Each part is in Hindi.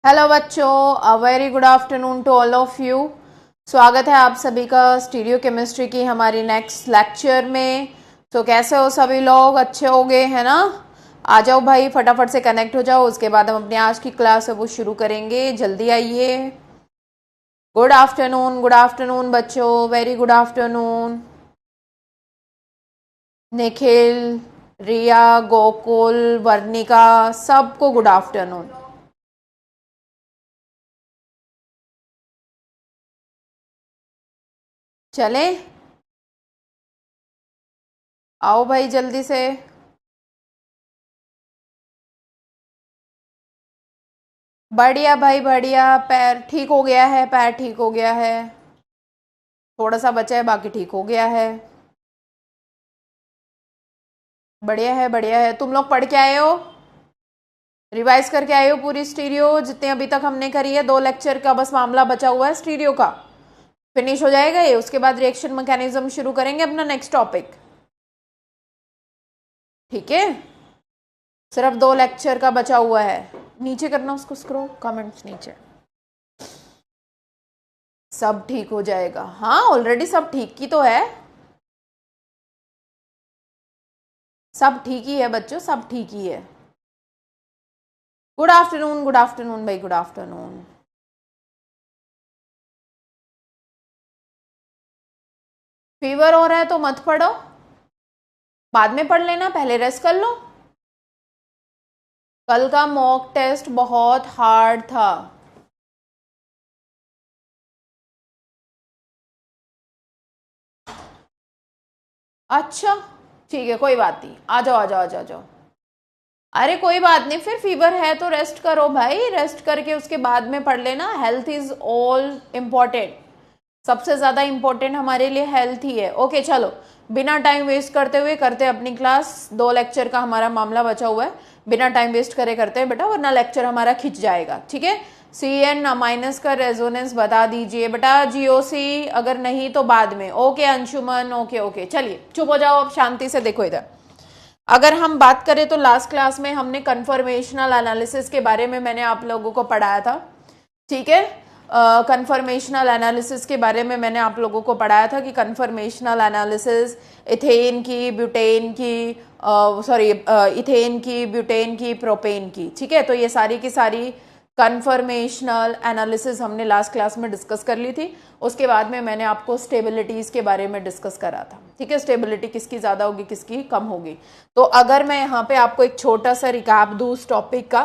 हेलो बच्चों, a very good afternoon to all of you. स्वागत है आप सभी का स्टीरियो केमिस्ट्री की हमारी नेक्स्ट लेक्चर में। तो कैसे हो सभी लोग? अच्छे हो गए है ना? आ जाओ भाई, फटाफट से कनेक्ट हो जाओ, उसके बाद हम अपनी आज की क्लास है वो शुरू करेंगे। जल्दी आइए। गुड आफ्टरनून बच्चों, वेरी गुड आफ्टरनून। निखिल, रिया, गोकुल, वर्णिका, सबको गुड आफ्टरनून। चले, आओ भाई जल्दी से। बढ़िया भाई बढ़िया। पैर ठीक हो गया है, पैर ठीक हो गया है, थोड़ा सा बचा है, बाकी ठीक हो गया है। बढ़िया है बढ़िया है। तुम लोग पढ़ के आए हो, रिवाइज करके आए हो पूरी स्टीरियो जितने अभी तक हमने करी है। 2 लेक्चर का बस मामला बचा हुआ है स्टीरियो का, फिनिश हो जाएगा ये। उसके बाद रिएक्शन मैकेनिज्म शुरू करेंगे अपना नेक्स्ट टॉपिक। ठीक है, सिर्फ 2 लेक्चर का बचा हुआ है। नीचे करना उसको स्क्रॉल, कमेंट्स नीचे। सब ठीक हो जाएगा। हाँ, ऑलरेडी सब ठीक ही तो है, सब ठीक ही है बच्चों, सब ठीक ही है। गुड आफ्टरनून भाई, गुड आफ्टरनून। फीवर हो रहा है तो मत पढ़ो, बाद में पढ़ लेना, पहले रेस्ट कर लो। कल का मॉक टेस्ट बहुत हार्ड था। अच्छा ठीक है, कोई बात नहीं, आ जाओ आ जाओ आ जाओ आ जाओ। अरे कोई बात नहीं, फिर फीवर है तो रेस्ट करो भाई, रेस्ट करके उसके बाद में पढ़ लेना। हेल्थ इज ऑल इम्पोर्टेंट, सबसे ज्यादा इम्पोर्टेंट हमारे लिए हेल्थ ही है। ओके चलो, बिना टाइम वेस्ट करते हुए करते अपनी क्लास। 2 लेक्चर का हमारा मामला बचा हुआ है, बिना टाइम वेस्ट करे करते हैं बेटा, वरना लेक्चर हमारा खिंच जाएगा। ठीक है, सी एन माइनस का रेजोनेंस बता दीजिए बेटा, जीओसी अगर नहीं तो बाद में। Okay Anshuman, okay okay. चलिए चुप हो जाओ अब, शांति से देखो इधर। अगर हम बात करें तो लास्ट क्लास में हमने कन्फर्मेशनल एनालिसिस के बारे में मैंने आप लोगों को पढ़ाया था। ठीक है, कन्फर्मेशनल एनालिसिस के बारे में मैंने आप लोगों को पढ़ाया था कि कन्फर्मेशनल एनालिसिस इथेन की, ब्यूटेन की, इथेन की, ब्यूटेन की, प्रोपेन की। ठीक है, तो ये सारी की सारी कन्फर्मेशनल एनालिसिस हमने लास्ट क्लास में डिस्कस कर ली थी। उसके बाद में मैंने आपको स्टेबिलिटीज के बारे में डिस्कस करा था। ठीक है, स्टेबिलिटी किसकी ज्यादा होगी किसकी कम होगी। तो अगर मैं यहाँ पे आपको एक छोटा सा रिकैप दूँ उस टॉपिक का,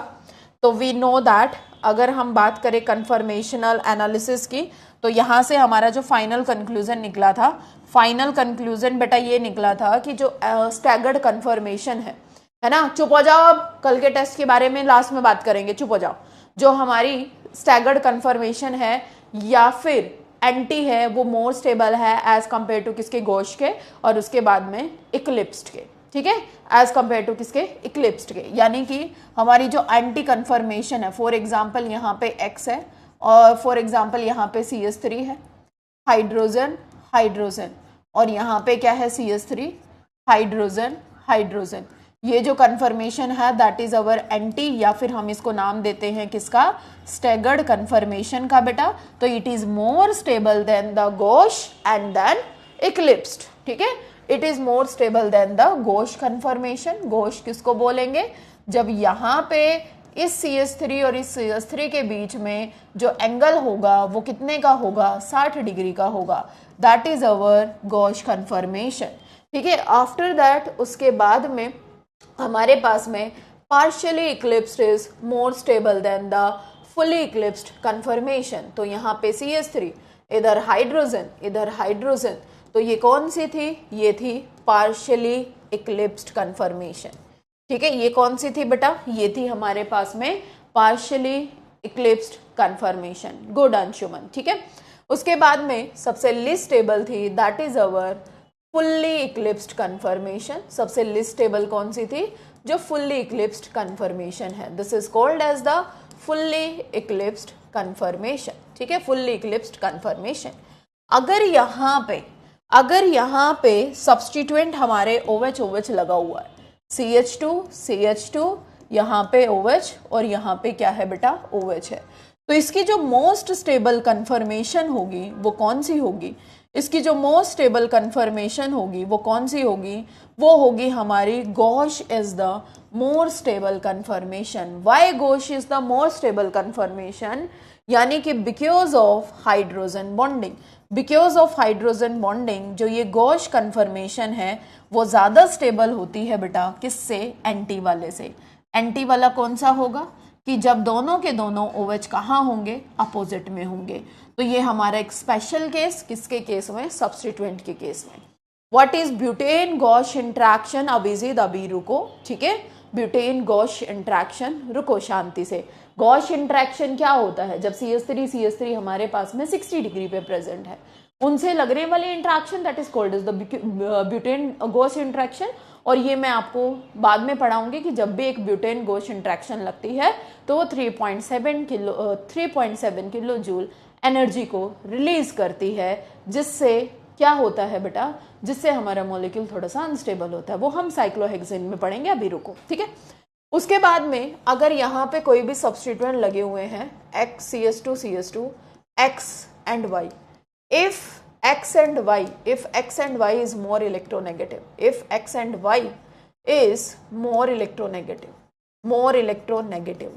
तो वी नो दैट अगर हम बात करें कन्फर्मेशनल एनालिसिस की, तो यहाँ से हमारा जो फाइनल कंक्लूजन निकला था, फाइनल कंक्लूजन बेटा ये निकला था कि जो स्टैगर्ड कन्फर्मेशन है ना। चुप हो जाओ, अब कल के टेस्ट के बारे में लास्ट में बात करेंगे, चुप हो जाओ। जो हमारी स्टैगर्ड कन्फर्मेशन है या फिर एंटी है, वो मोर स्टेबल है एज कंपेयर टू किसके, गोश के, और उसके बाद में इक्लिप्स्ड के। ठीक है, एज कंपेयर टू किसके, इक्लिप्स्ड के। यानी कि हमारी जो एंटी कन्फर्मेशन है, फॉर एग्जाम्पल यहाँ पे एक्स है और फॉर एग्जाम्पल यहाँ पे CH3 है, हाइड्रोजन हाइड्रोजन, और यहाँ पे क्या है CH3, हाइड्रोजन हाइड्रोजन। ये जो कन्फर्मेशन है दैट इज अवर एंटी, या फिर हम इसको नाम देते हैं किसका, स्टैगर्ड कन्फर्मेशन का बेटा। तो it is more stable than the gauche and then eclipsed. ठीक है, it is more stable than the gauche conformation. Gauche किसको बोलेंगे, जब यहाँ पे इस CH3 और इस CH3 के बीच में जो एंगल होगा वो कितने का होगा, 60 डिग्री का होगा। That is our gauche conformation. ठीक है, आफ्टर दैट उसके बाद में हमारे पास में partially eclipsed is more stable than the fully eclipsed conformation. तो यहाँ पे CH3, इधर हाइड्रोजन, इधर हाइड्रोजन, तो ये कौन सी थी, ये थी पार्शियली इक्लिप्स्ड कन्फर्मेशन। ठीक है, ये कौन सी थी बेटा, ये थी हमारे पास में partially eclipsed conformation. Good Anshuman. ठीक है, उसके बाद में सबसे लिस्ट स्टेबल थी, that is our fully eclipsed conformation. सबसे लिस्ट स्टेबल कौन सी थी, जो फुल्ली इक्लिप्स्ड कन्फर्मेशन है। This is called as the fully eclipsed conformation. ठीक है, फुल्ली इक्लिप्स्ड कन्फर्मेशन। अगर यहाँ पे सब्सटीट्यूएंट हमारे OH OH लगा हुआ है, CH2 CH2 यहाँ पे OH और यहाँ पे क्या है बेटा OH है। तो इसकी जो मोस्ट स्टेबल कन्फर्मेशन होगी वो कौन सी होगी, इसकी जो मोस्ट स्टेबल कन्फर्मेशन होगी वो कौन सी होगी, वो होगी हमारी gauche is the more stable conformation. Why gauche is the more stable conformation, यानी कि because of hydrogen bonding. Because of hydrogen bonding जो ये गॉश कन्फर्मेशन है वो ज्यादा स्टेबल होती है बेटा किससे, एंटी वाले से। एंटी वाला कौन सा होगा कि जब दोनों के दोनों OH कहाँ होंगे, अपोजिट में होंगे। तो ये हमारा एक स्पेशल केस किसके केस में, सब्स्टिट्यूएंट के केस में। What is butane gauche interaction, Abhijit अभी रुको, ठीक है। ब्यूटेन गॉश इंट्रैक्शन, रुको शांति से। गॉश इंट्रैक्शन क्या होता है, जब CH3 हमारे पास में 60 डिग्री पे प्रेजेंट है, उनसे लगने वाली interaction that is called is the butane gauche interaction. और ये मैं आपको बाद में पढ़ाऊंगी कि जब भी एक ब्यूटेन गॉश इंट्रैक्शन लगती है तो वो 3.7 किलो जूल एनर्जी को रिलीज करती है, जिससे क्या होता है बेटा, जिससे हमारा मॉलिक्यूल थोड़ा सा अनस्टेबल होता है। वो हम साइक्लोहेक्सेन में पढ़ेंगे, अभी रुको, ठीक है। उसके बाद में अगर यहाँ पे कोई भी सब्स्टिट्यूएंट लगे हुए हैं CH2 X and Y, if X and Y is more electronegative, if X and Y is more electronegative,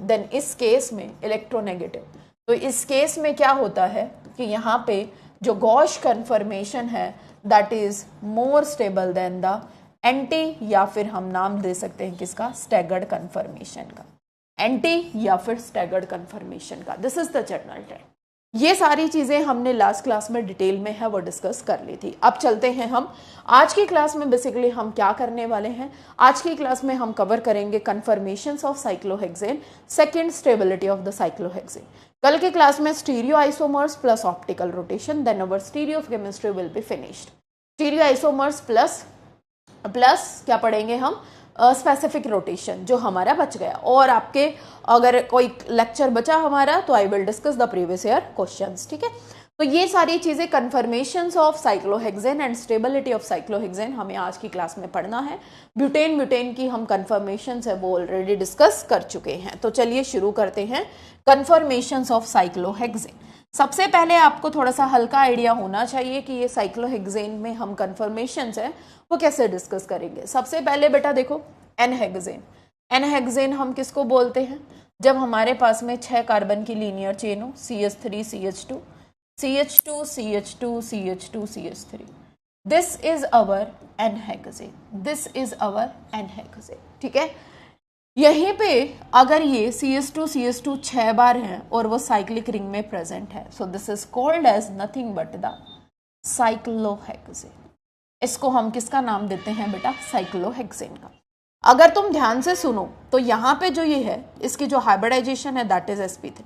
then इस केस में इलेक्ट्रोनेगेटिव, तो इस केस में क्या होता है कि यहाँ पे जो गॉश कन्फर्मेशन है that is more stable than the anti, या फिर हम नाम दे सकते हैं किसका, स्टैगर्ड कन्फर्मेशन का, एंटी या फिर स्टैगर्ड कन्फर्मेशन का। This is the general trend. ये सारी चीजें हमने लास्ट क्लास में डिटेल में है वो डिस्कस कर ली थी। अब चलते हैं हम आज की क्लास में। बेसिकली हम क्या करने वाले हैं, आज की क्लास में हम कवर करेंगे conformations of cyclohexane, second stability of the cyclohexane. कल के क्लास में stereoisomers plus optical rotation, then our stereochemistry will be finished. Stereoisomers plus क्या पढ़ेंगे हम, स्पेसिफिक रोटेशन जो हमारा बच गया। और आपके अगर कोई लेक्चर बचा हमारा तो I will discuss the previous year questions, ठीक है। तो ये सारी चीजें conformations of cyclohexane and stability of cyclohexane हमें आज की क्लास में पढ़ना है। ब्यूटेन की हम कन्फर्मेशंस है वो ऑलरेडी डिस्कस कर चुके हैं। तो चलिए शुरू करते हैं कन्फर्मेशंस ऑफ साइक्लोहेक्सेन। सबसे पहले आपको थोड़ा सा हल्का आइडिया होना चाहिए कि ये साइक्लोहेक्सेन में हम कन्फर्मेशंस है वो कैसे डिस्कस करेंगे। सबसे पहले बेटा देखो एनहेक्सेन। एनहेक्सेन हम किसको बोलते हैं, जब हमारे पास में 6 कार्बन की लीनियर चेन हो, CH3 CH2 CH2 CH2 CH2 CH3, this is our n hexane, this is our n hexane, ठीक है। यहीं पे अगर ये CH2 6 बार है और वो साइक्लिक रिंग में प्रेजेंट है, so this is called as nothing but the cyclohexane. इसको हम किसका नाम देते हैं बेटा, साइक्लोहेक्सेन का। अगर तुम ध्यान से सुनो तो यहाँ पे जो ये है इसकी जो हाइब्रिडाइजेशन है that is sp3,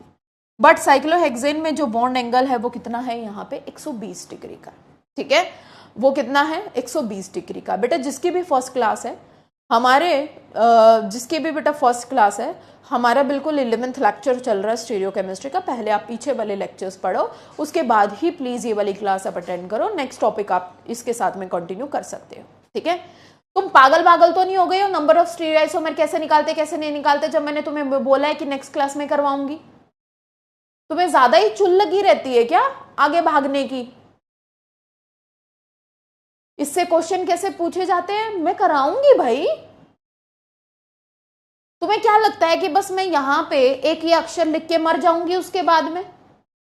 but cyclohexane में जो बॉन्ड एंगल है वो कितना है यहाँ पे 120 डिग्री का, ठीक है। वो कितना है 120 डिग्री का। बेटा जिसकी भी फर्स्ट क्लास है हमारे, जिसके भी बेटा फर्स्ट क्लास है हमारा, बिल्कुल 11th लेक्चर चल रहा है स्टीरियो केमिस्ट्री का, पहले आप पीछे वाले लेक्चर्स पढ़ो, उसके बाद ही प्लीज ये वाली क्लास आप अटेंड करो। नेक्स्ट टॉपिक आप इसके साथ में कंटिन्यू कर सकते हो, ठीक है। तुम पागल तो नहीं हो गए हो, नंबर ऑफ स्टीरियो आइसोमर कैसे निकालते कैसे नहीं निकालते, जब मैंने तुम्हें बोला है कि नेक्स्ट क्लास में करवाऊंगी। तुम्हें ज्यादा ही चुल लगी रहती है क्या आगे भागने की। इससे क्वेश्चन कैसे पूछे जाते हैं, मैं कराऊंगी भाई। तुम्हें क्या लगता है कि बस मैं यहाँ पे एक ही अक्षर लिख के मर जाऊंगी उसके बाद में,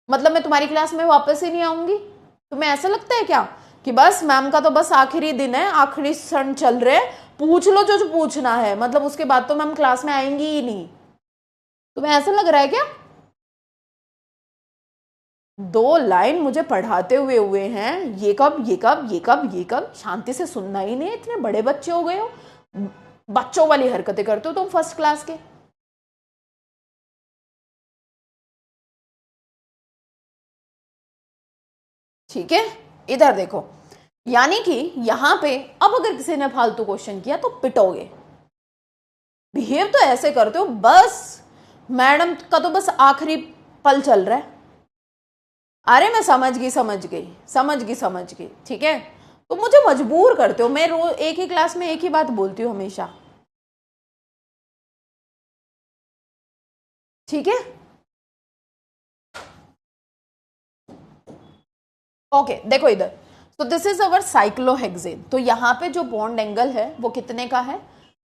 मतलब मैं तुम्हारी क्लास में वापस ही नहीं आऊंगी। तुम्हें ऐसा लगता है क्या कि बस मैम का तो बस आखिरी दिन है, आखिरी क्षण चल रहे, पूछ लो जो पूछना है, मतलब उसके बाद तो मैम क्लास में आएंगी ही नहीं। तुम्हें ऐसा लग रहा है क्या? 2 लाइन मुझे पढ़ाते हुए हैं, ये कब, शांति से सुनना ही नहीं। इतने बड़े बच्चे हो गए हो, बच्चों वाली हरकतें करते हो तुम फर्स्ट क्लास के। ठीक है, इधर देखो, यानी कि यहां पे अब अगर किसी ने फालतू क्वेश्चन किया तो पिटोगे। बिहेव तो ऐसे करते हो बस मैडम का तो बस आखिरी पल चल रहा है। अरे मैं समझ गई, ठीक है। तो मुझे मजबूर करते हो, मैं रोज एक ही क्लास में एक ही बात बोलती हूँ हमेशा। ठीक है, ओके देखो इधर, तो दिस इज अवर साइक्लोहेक्सेन। तो यहाँ पे जो बॉन्ड एंगल है वो कितने का है,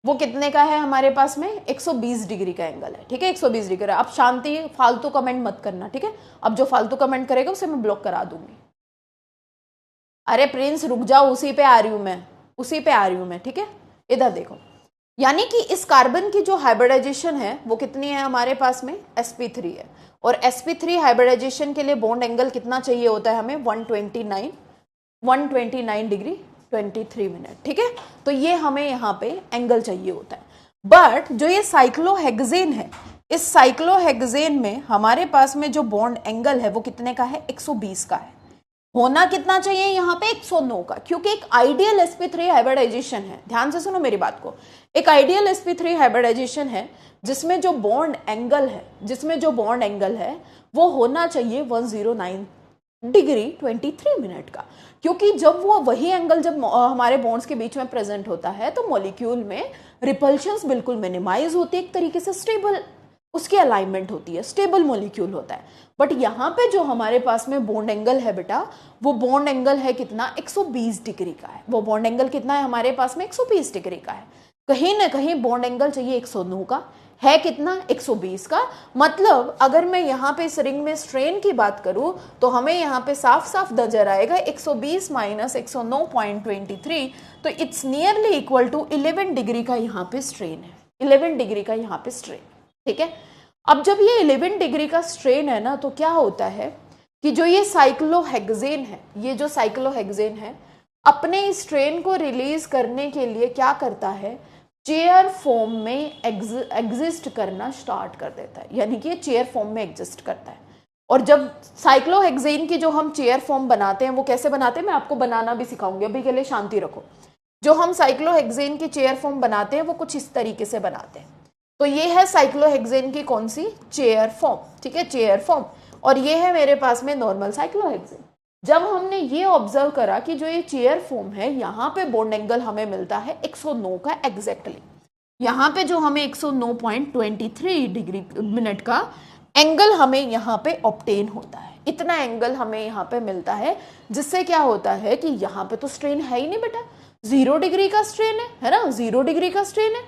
वो कितने का है हमारे पास में 120 डिग्री का एंगल है। ठीक है, 120 डिग्री। अब शांति, फालतू कमेंट मत करना, ठीक है। अब जो फालतू कमेंट करेगा उसे मैं ब्लॉक करा दूंगी। अरे प्रिंस रुक जाओ, उसी पे आ रही हूं मैं, उसी पे आ रही हूं मैं, ठीक है। इधर देखो, यानी कि इस कार्बन की जो हाइब्रिडाइजेशन है वो कितनी है हमारे पास में, sp3 है। और sp3 हाइब्रिडाइजेशन के लिए बॉन्ड एंगल कितना चाहिए होता है हमें, 129 डिग्री 23 मिनट। ठीक है, तो ये हमें यहाँ पे एंगल चाहिए होता है। बट जो ये साइक्लोहेक्सेन है, इस साइक्लोहेक्सेन में हमारे पास में जो बॉन्ड एंगल है वो कितने का है, 120 का है। होना कितना चाहिए यहाँ पे, 109 का, क्योंकि एक आइडियल sp3 हाइब्रिडाइजेशन है। ध्यान से सुनो मेरी बात को, एक आइडियल sp3 हाइब्रिडाइजेशन है जिसमें जो बॉन्ड एंगल है, जिसमें जो बॉन्ड एंगल है वो होना चाहिए 109 डिग्री 23 मिनट का। क्योंकि जब वो वही एंगल जब हमारे बॉन्ड्स के बीच में प्रेजेंट होता है तो मॉलिक्यूल में रिपल्शंस बिल्कुल मिनिमाइज होती है, एक तरीके से स्टेबल उसकी अलाइनमेंट होती है, स्टेबल मॉलिक्यूल होता है। बट यहाँ पे जो हमारे पास में बॉन्ड एंगल है बेटा, वो बॉन्ड एंगल है कितना, 120 डिग्री का है। वो बॉन्ड एंगल कितना है हमारे पास में, 120 डिग्री का है। कहीं ना कहीं बॉन्ड एंगल चाहिए 109 का, है कितना, 120 का। मतलब अगर मैं यहाँ पे इस रिंग में स्ट्रेन की बात करूं तो हमें यहाँ पे साफ साफ नजर आएगा 120 माइनस 109.23, तो it's nearly equal to 11 degree का यहाँ पे स्ट्रेन है, 11 डिग्री का यहाँ पे स्ट्रेन। ठीक है, अब जब ये 11 डिग्री का स्ट्रेन है ना, तो क्या होता है कि जो ये साइक्लोहेक्सेन है, ये जो साइक्लोहेक्सेन है अपने स्ट्रेन को रिलीज करने के लिए क्या करता है, चेयर फॉर्म में एग्जिस्ट करना स्टार्ट कर देता है। यानी कि ये चेयर फॉर्म में एग्जिस्ट करता है। और जब साइक्लोहेक्सेन की जो हम चेयर फॉर्म बनाते हैं वो कैसे बनाते हैं, मैं आपको बनाना भी सिखाऊंगी, अभी के लिए शांति रखो। जो हम साइक्लोहेक्सेन की चेयर फॉर्म बनाते हैं वो कुछ इस तरीके से बनाते हैं। तो ये है साइक्लोहेक्सेन की कौन सी, चेयर फॉर्म। ठीक है, चेयर फॉर्म। और ये है मेरे पास में नॉर्मल साइक्लोहेक्सेन। जब हमने ये ऑब्जर्व करा कि जो ये चेयर फॉर्म है यहाँ पे बॉन्ड एंगल हमें मिलता है 109 का एग्जैक्टली, यहाँ पे जो हमें 109.23 डिग्री मिनट का एंगल हमें यहाँ पे ऑब्टेन होता है, इतना एंगल हमें यहाँ पे मिलता है, जिससे क्या होता है कि यहाँ पे तो स्ट्रेन है ही नहीं बेटा, 0 डिग्री का स्ट्रेन है ना, 0 डिग्री का स्ट्रेन है।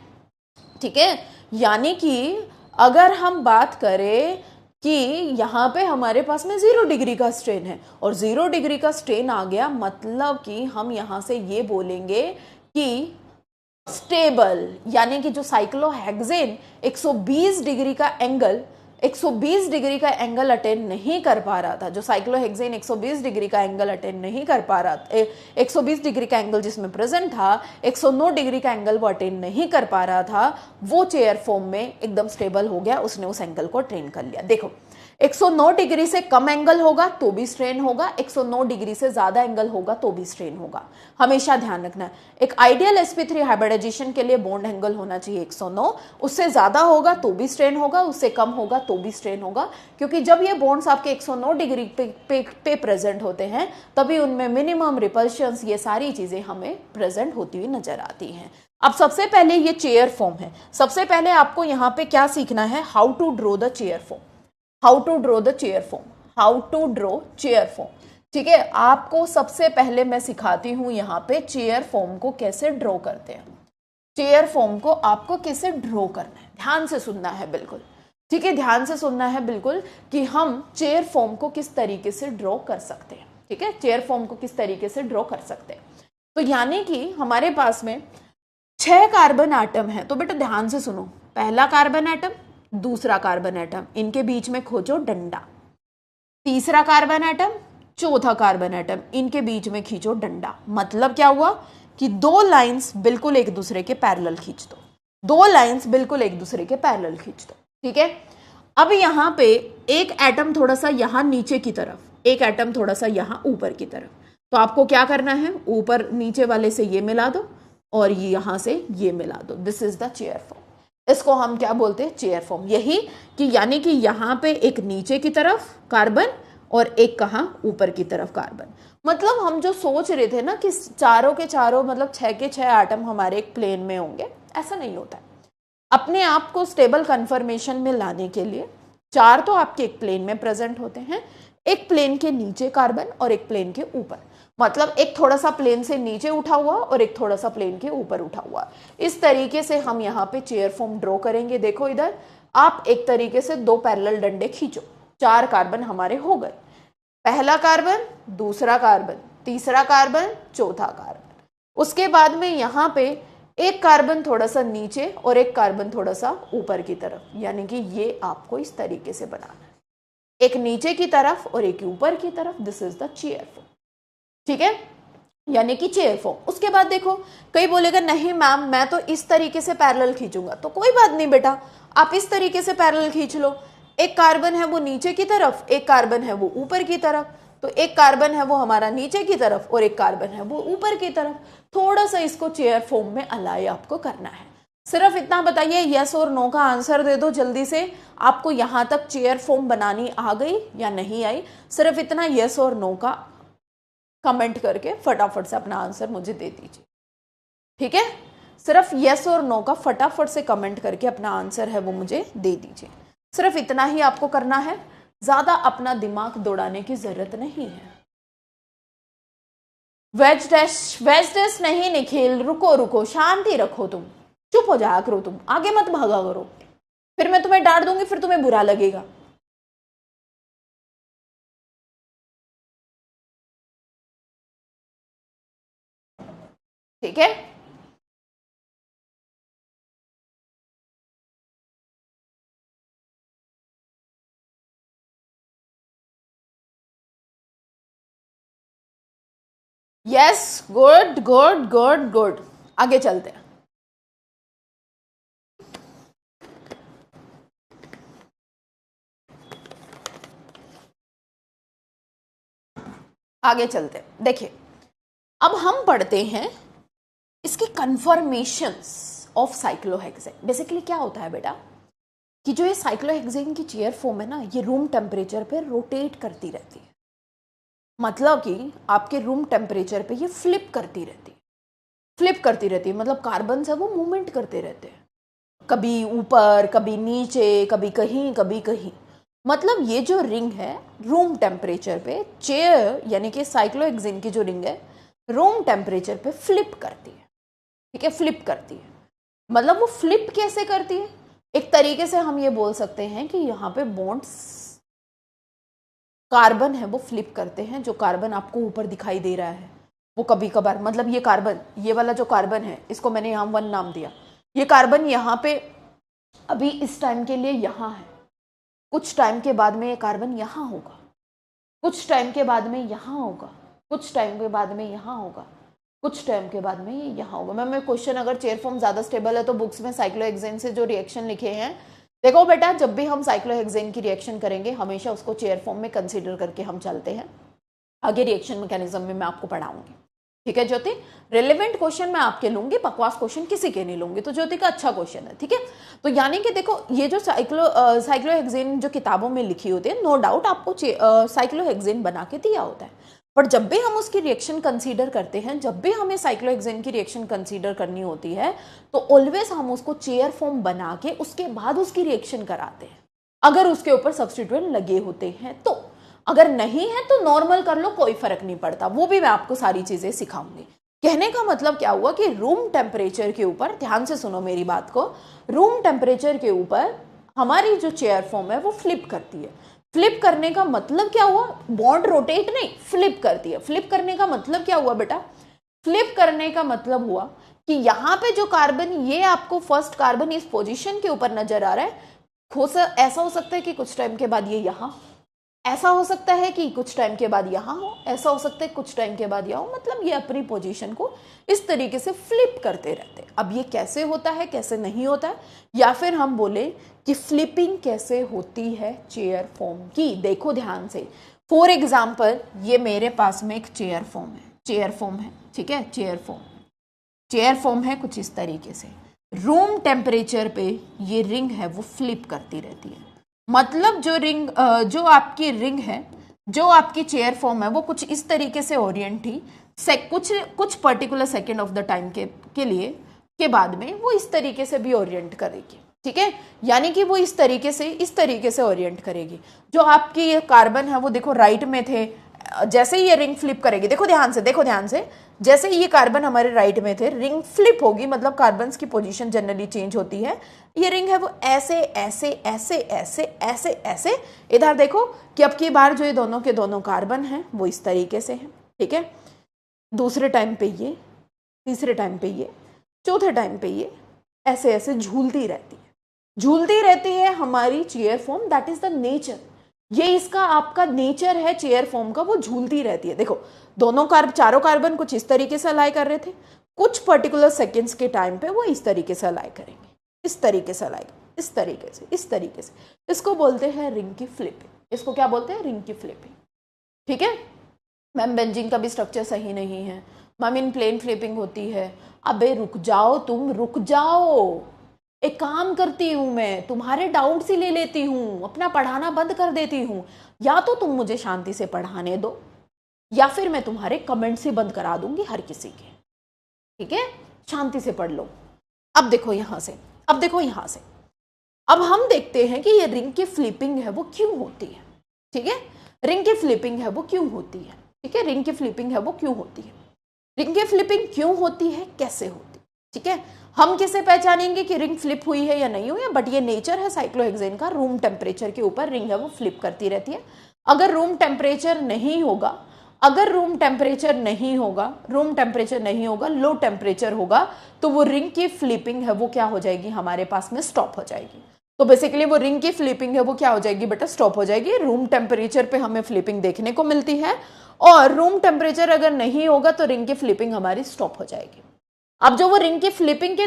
ठीक है, यानी कि अगर हम बात करें कि यहाँ पे हमारे पास में 0 डिग्री का स्ट्रेन है और 0 डिग्री का स्ट्रेन आ गया, मतलब कि हम यहाँ से ये बोलेंगे कि स्टेबल, यानी कि जो साइक्लोहेक्सेन 120 डिग्री का एंगल 120 डिग्री का एंगल अटेन नहीं कर पा रहा था, जो साइक्लोहेक्सेन 120 डिग्री का एंगल अटेन नहीं कर पा रहा था, 120 डिग्री का एंगल जिसमें प्रेजेंट था, 109 डिग्री का एंगल वो अटेन नहीं कर पा रहा था, वो चेयर फॉर्म में एकदम स्टेबल हो गया, उसने उस एंगल को अटेन कर लिया। देखो 109 डिग्री से कम एंगल होगा तो भी स्ट्रेन होगा, 109 डिग्री से ज्यादा एंगल होगा तो भी स्ट्रेन होगा। हमेशा ध्यान रखना है, एक आइडियल sp3 हाइब्रिडाइजेशन के लिए बॉन्ड एंगल होना चाहिए 109, उससे ज्यादा होगा तो भी स्ट्रेन होगा, उससे कम होगा तो भी स्ट्रेन होगा, क्योंकि जब ये बॉन्ड्स आपके 109 डिग्री पे प्रेजेंट होते हैं तभी उनमें मिनिमम रिपल्शंस, ये सारी चीजें हमें प्रेजेंट होती हुई नजर आती हैं। अब सबसे पहले ये चेयर फॉर्म है, सबसे पहले आपको यहाँ पे क्या सीखना है, how to draw the chair form, how to draw the chair form, how to draw chair form. ठीक है, आपको सबसे पहले मैं सिखाती हूं यहाँ पे चेयर फॉर्म को कैसे ड्रॉ करते हैं, चेयर फॉर्म को आपको कैसे ड्रॉ करना है, ध्यान से सुनना है बिल्कुल। ठीक है, ध्यान से सुनना है बिल्कुल कि हम चेयर फॉर्म को किस तरीके से ड्रॉ कर सकते हैं। ठीक है, चेयर फॉर्म को किस तरीके से ड्रॉ कर सकते हैं। तो यानी कि हमारे पास में 6 कार्बन एटम है, तो बेटा ध्यान से सुनो, पहला कार्बन एटम, दूसरा कार्बन एटम, इनके बीच में खोजो डंडा, तीसरा कार्बन एटम, चौथा कार्बन एटम, इनके बीच में खींचो डंडा। मतलब क्या हुआ कि 2 लाइंस बिल्कुल एक दूसरे के पैरेलल खींच दो, 2 लाइंस बिल्कुल एक दूसरे के पैरेलल खींच दो। ठीक है, अब यहाँ पे एक एटम थोड़ा सा यहाँ नीचे की तरफ, एक एटम थोड़ा सा यहाँ ऊपर की तरफ, तो आपको क्या करना है, ऊपर नीचे वाले से ये मिला दो और यहाँ से ये मिला दो। This is the chair form. इसको हम क्या बोलते हैं, चेयर फॉर्म। यही कि यानी कि यहाँ पे एक नीचे की तरफ कार्बन और एक कहाँ, ऊपर की तरफ कार्बन। मतलब हम जो सोच रहे थे ना कि चारों के चारों मतलब 6 के 6 एटम हमारे एक प्लेन में होंगे, ऐसा नहीं होता है। अपने आप को स्टेबल कन्फर्मेशन में लाने के लिए 4 तो आपके एक प्लेन में प्रेजेंट होते हैं, एक प्लेन के नीचे कार्बन और एक प्लेन के ऊपर, मतलब एक थोड़ा सा प्लेन से नीचे उठा हुआ और एक थोड़ा सा प्लेन के ऊपर उठा हुआ। इस तरीके से हम यहाँ पे चेयर फॉर्म ड्रॉ करेंगे। देखो इधर आप एक तरीके से 2 पैरेलल डंडे खींचो, 4 कार्बन हमारे हो गए, पहला कार्बन, दूसरा कार्बन, तीसरा कार्बन, चौथा कार्बन। उसके बाद में यहाँ पे एक कार्बन थोड़ा सा नीचे और एक कार्बन थोड़ा सा ऊपर की तरफ, यानी कि ये आपको इस तरीके से बनाना है, एक नीचे की तरफ और एक ऊपर की तरफ। This is the chair form, ठीक है, यानी कि चेयर फॉर्म। उसके बाद देखो कई बोलेगा नहीं मैम मैं तो इस तरीके से पैरेलल खींचूंगा, तो कोई बात नहीं बेटा, आप इस तरीके से पैरेलल खींच लो। एक कार्बन है वो नीचे की तरफ, एक कार्बन है वो ऊपर की तरफ, तो एक कार्बन है वो हमारा नीचे की तरफ और एक कार्बन है वो ऊपर की तरफ। थोड़ा सा इसको चेयर फॉर्म में अलाइ आपको करना है। सिर्फ इतना बताइए, यस और नो का आंसर दे दो जल्दी से। आपको यहां तक चेयर फॉर्म बनानी आ गई या नहीं आई? सिर्फ इतना यस और नो का कमेंट करके फटाफट से अपना आंसर मुझे दे दीजिए, ठीक है। सिर्फ यस और नो का फटाफट से कमेंट करके अपना आंसर है वो मुझे दे दीजिए। सिर्फ इतना ही आपको करना है, ज्यादा अपना दिमाग दौड़ाने की जरूरत नहीं है। वेज डैश नहीं निखिल, रुको रुको, शांति रखो, तुम चुप हो जाया करो, तुम आगे मत भागा करो, फिर मैं तुम्हें डांट दूंगी, फिर तुम्हें बुरा लगेगा। ठीक है, yes, good good good good, आगे चलते हैं। आगे चलते हैं। देखिए अब हम पढ़ते हैं इसकी कन्फर्मेशंस ऑफ साइक्लोहेक्सेन। बेसिकली क्या होता है बेटा कि जो ये साइक्लोहेक्सेन की चेयर फॉर्म है ना, ये रूम टेम्परेचर पे रोटेट करती रहती है, मतलब कि आपके रूम टेम्परेचर पे ये फ्लिप करती रहती है। फ्लिप करती रहती है मतलब कार्बन है वो मूवमेंट करते रहते हैं, कभी ऊपर कभी नीचे, कभी कहीं कभी कहीं। मतलब ये जो रिंग है रूम टेम्परेचर पे, चेयर यानी कि साइक्लोहेक्सेन की जो रिंग है रूम टेम्परेचर पे फ्लिप करती है, ठीक है, फ्लिप करती है। मतलब वो फ्लिप कैसे करती है? एक तरीके से हम ये बोल सकते हैं कि यहाँ पे बॉन्ड्स कार्बन है वो फ्लिप करते हैं। जो कार्बन आपको ऊपर दिखाई दे रहा है वो कभी कभार, मतलब ये कार्बन, ये वाला जो कार्बन है इसको मैंने यहाँ 1 नाम दिया, ये कार्बन यहाँ पे अभी इस टाइम के लिए यहाँ है, कुछ टाइम के बाद में ये कार्बन यहाँ होगा, कुछ टाइम के बाद में यहाँ होगा, कुछ टाइम के बाद में यहाँ होगा, कुछ टाइम के बाद में ये यहाँ होगा। मैं क्वेश्चन अगर चेयर फॉर्म ज़्यादा स्टेबल है तो बुक्स में साइक्लोहेक्सेन से जो रिएक्शन लिखे हैं, देखो बेटा जब भी हम साइक्लोहेक्सेन की रिएक्शन करेंगे हमेशा उसको चेयर फॉर्म में कंसीडर करके हम चलते हैं। आगे रिएक्शन मैकेनिज्म में मैं आपको पढ़ाऊंगी, ठीक है ज्योति। रिलेवेंट क्वेश्चन मैं आपके लूंगी, बकवास क्वेश्चन किसी के नहीं लूंगी, तो ज्योति का अच्छा क्वेश्चन है, ठीक है। तो यानी कि देखो ये जो साइक्लोहेक्सेन जो किताबों में लिखी होती है, नो डाउट आपको साइक्लोहेक्सेन बना के दिया होता है, पर जब भी हम उसकी रिएक्शन कंसीडर करते हैं, जब भी हमें साइक्लोहेक्सेन की रिएक्शन कंसीडर करनी होती है तो ऑलवेज हम उसको चेयर फॉर्म बना के उसके बाद उसकी रिएक्शन कराते हैं, अगर उसके ऊपर सब्स्टिट्यूएंट लगे होते हैं तो। अगर नहीं है तो नॉर्मल कर लो, कोई फर्क नहीं पड़ता, वो भी मैं आपको सारी चीजें सिखाऊंगी। कहने का मतलब क्या हुआ कि रूम टेम्परेचर के ऊपर, ध्यान से सुनो मेरी बात को, रूम टेम्परेचर के ऊपर हमारी जो चेयर फॉर्म है वो फ्लिप करती है। फ्लिप करने का मतलब क्या हुआ? बॉन्ड रोटेट नहीं, फ्लिप करती है। फ्लिप करने का मतलब क्या हुआ बेटा? फ्लिप करने का मतलब हुआ कि यहाँ पे जो कार्बन, ये आपको फर्स्ट कार्बन इस पोजीशन के ऊपर नजर आ रहा है, ऐसा हो सकता है कि कुछ टाइम के बाद ये यहाँ, ऐसा हो सकता है कि कुछ टाइम के बाद यहाँ हो, ऐसा हो सकता है कुछ टाइम के बाद यहाँ हो, मतलब ये अपनी पोजीशन को इस तरीके से फ्लिप करते रहते हैं। अब ये कैसे होता है, कैसे नहीं होता है, या फिर हम बोले कि फ्लिपिंग कैसे होती है चेयर फॉर्म की, देखो ध्यान से। फॉर एग्जाम्पल ये मेरे पास में एक चेयर फॉर्म है, चेयर फॉर्म है, ठीक है, चेयर फॉर्म है कुछ इस तरीके से। रूम टेम्परेचर पे ये रिंग है वो फ्लिप करती रहती है, मतलब जो रिंग, जो आपकी रिंग है, जो आपकी चेयर फॉर्म है वो कुछ इस तरीके से ओरिएंट थी, कुछ particular second of the time के लिए के बाद में वो इस तरीके से भी ओरिएंट करेगी। ठीक है, यानी कि वो इस तरीके से ओरिएंट करेगी। जो आपकी ये कार्बन है वो देखो राइट में थे, जैसे ही ये रिंग फ्लिप करेगी, देखो ध्यान से, जैसे ही ये कार्बन हमारे राइट में थे, रिंग फ्लिप होगी, मतलब कार्बन्स की पोजीशन जनरली चेंज होती है। ये रिंग है वो ऐसे ऐसे ऐसे ऐसे ऐसे ऐसे, इधर देखो कि अब की बार जो ये दोनों के दोनों कार्बन हैं वो इस तरीके से हैं, ठीक है। दूसरे टाइम पे ये, तीसरे टाइम पे ये, चौथे टाइम पे ये ऐसे ऐसे झूलती रहती है हमारी chair form. That is the nature, ये इसका आपका नेचर है चेयर फॉर्म का, वो झूलती रहती है। देखो दोनों चारों कार्बन कुछ इस तरीके से अलाइ कर रहे थे, कुछ पर्टिकुलर सेकेंड्स के टाइम पे वो इस तरीके से अलाइ करेंगे, इस तरीके से अलाइ, इस तरीके से। इसको बोलते हैं रिंग की फ्लिपिंग। इसको क्या बोलते हैं? रिंग की फ्लिपिंग, ठीक है। मैम बेंजीन का भी स्ट्रक्चर सही नहीं है, मैम इन प्लेन फ्लिपिंग होती है। अबे रुक जाओ, तुम रुक जाओ, एक काम करती हूं मैं, तुम्हारे डाउट्स ही ले लेती हूं, अपना पढ़ाना बंद कर देती हूं। या तो तुम मुझे शांति से पढ़ाने दो, या फिर मैं तुम्हारे कमेंट्स ही बंद करा दूंगी हर किसी के, ठीक है। शांति से पढ़ लो। अब देखो यहां से, अब हम देखते हैं कि ये रिंग की फ्लिपिंग है वो क्यों होती है, ठीक है। रिंग की फ्लिपिंग है वो क्यों होती है, ठीक है। रिंग की फ्लिपिंग है वो क्यों होती है, रिंग की फ्लिपिंग क्यों होती है, कैसे होती है, ठीक है। हम कैसे पहचानेंगे कि रिंग फ्लिप हुई है या नहीं हुई है? बट ये नेचर है साइक्लोहेक्सेन का, रूम टेम्परेचर के ऊपर रिंग है वो फ्लिप करती रहती है। अगर रूम टेम्परेचर नहीं होगा, रूम टेम्परेचर नहीं होगा, लो टेम्परेचर होगा, तो वो रिंग की फ्लिपिंग है वो क्या हो जाएगी, हमारे पास में स्टॉप हो जाएगी। तो बेसिकली वो रिंग की फ्लिपिंग है वो क्या हो जाएगी बेटा, स्टॉप हो जाएगी। रूम टेम्परेचर पे हमें फ्लिपिंग देखने को मिलती है, और रूम टेम्परेचर अगर नहीं होगा तो रिंग की फ्लिपिंग हमारी स्टॉप हो जाएगी। अब जो वो रिंग की फ्लिपिंग के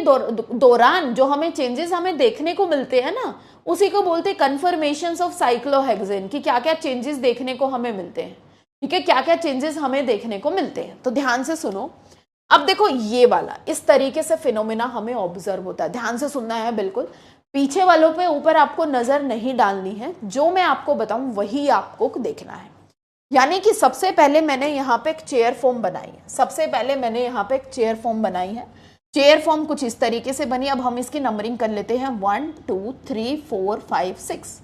दौरान जो हमें चेंजेस हमें देखने को मिलते हैं ना, उसी को बोलते हैं कन्फर्मेशंस ऑफ साइक्लोहेक्सेन, कि क्या क्या चेंजेस देखने को हमें मिलते हैं, ठीक है, क्या क्या चेंजेस हमें देखने को मिलते हैं। तो ध्यान से सुनो। अब देखो ये वाला इस तरीके से फिनोमिना हमें ऑब्जर्व होता है, ध्यान से सुनना है बिल्कुल। पीछे वालों पे ऊपर आपको नजर नहीं डालनी है, जो मैं आपको बताऊं वही आपको देखना है। यानी कि सबसे पहले मैंने यहाँ पे एक चेयर फॉर्म बनाई है, चेयर फॉर्म कुछ इस तरीके से बनी। अब हम इसकी नंबरिंग कर लेते हैं, 1 2 3 4 5 6,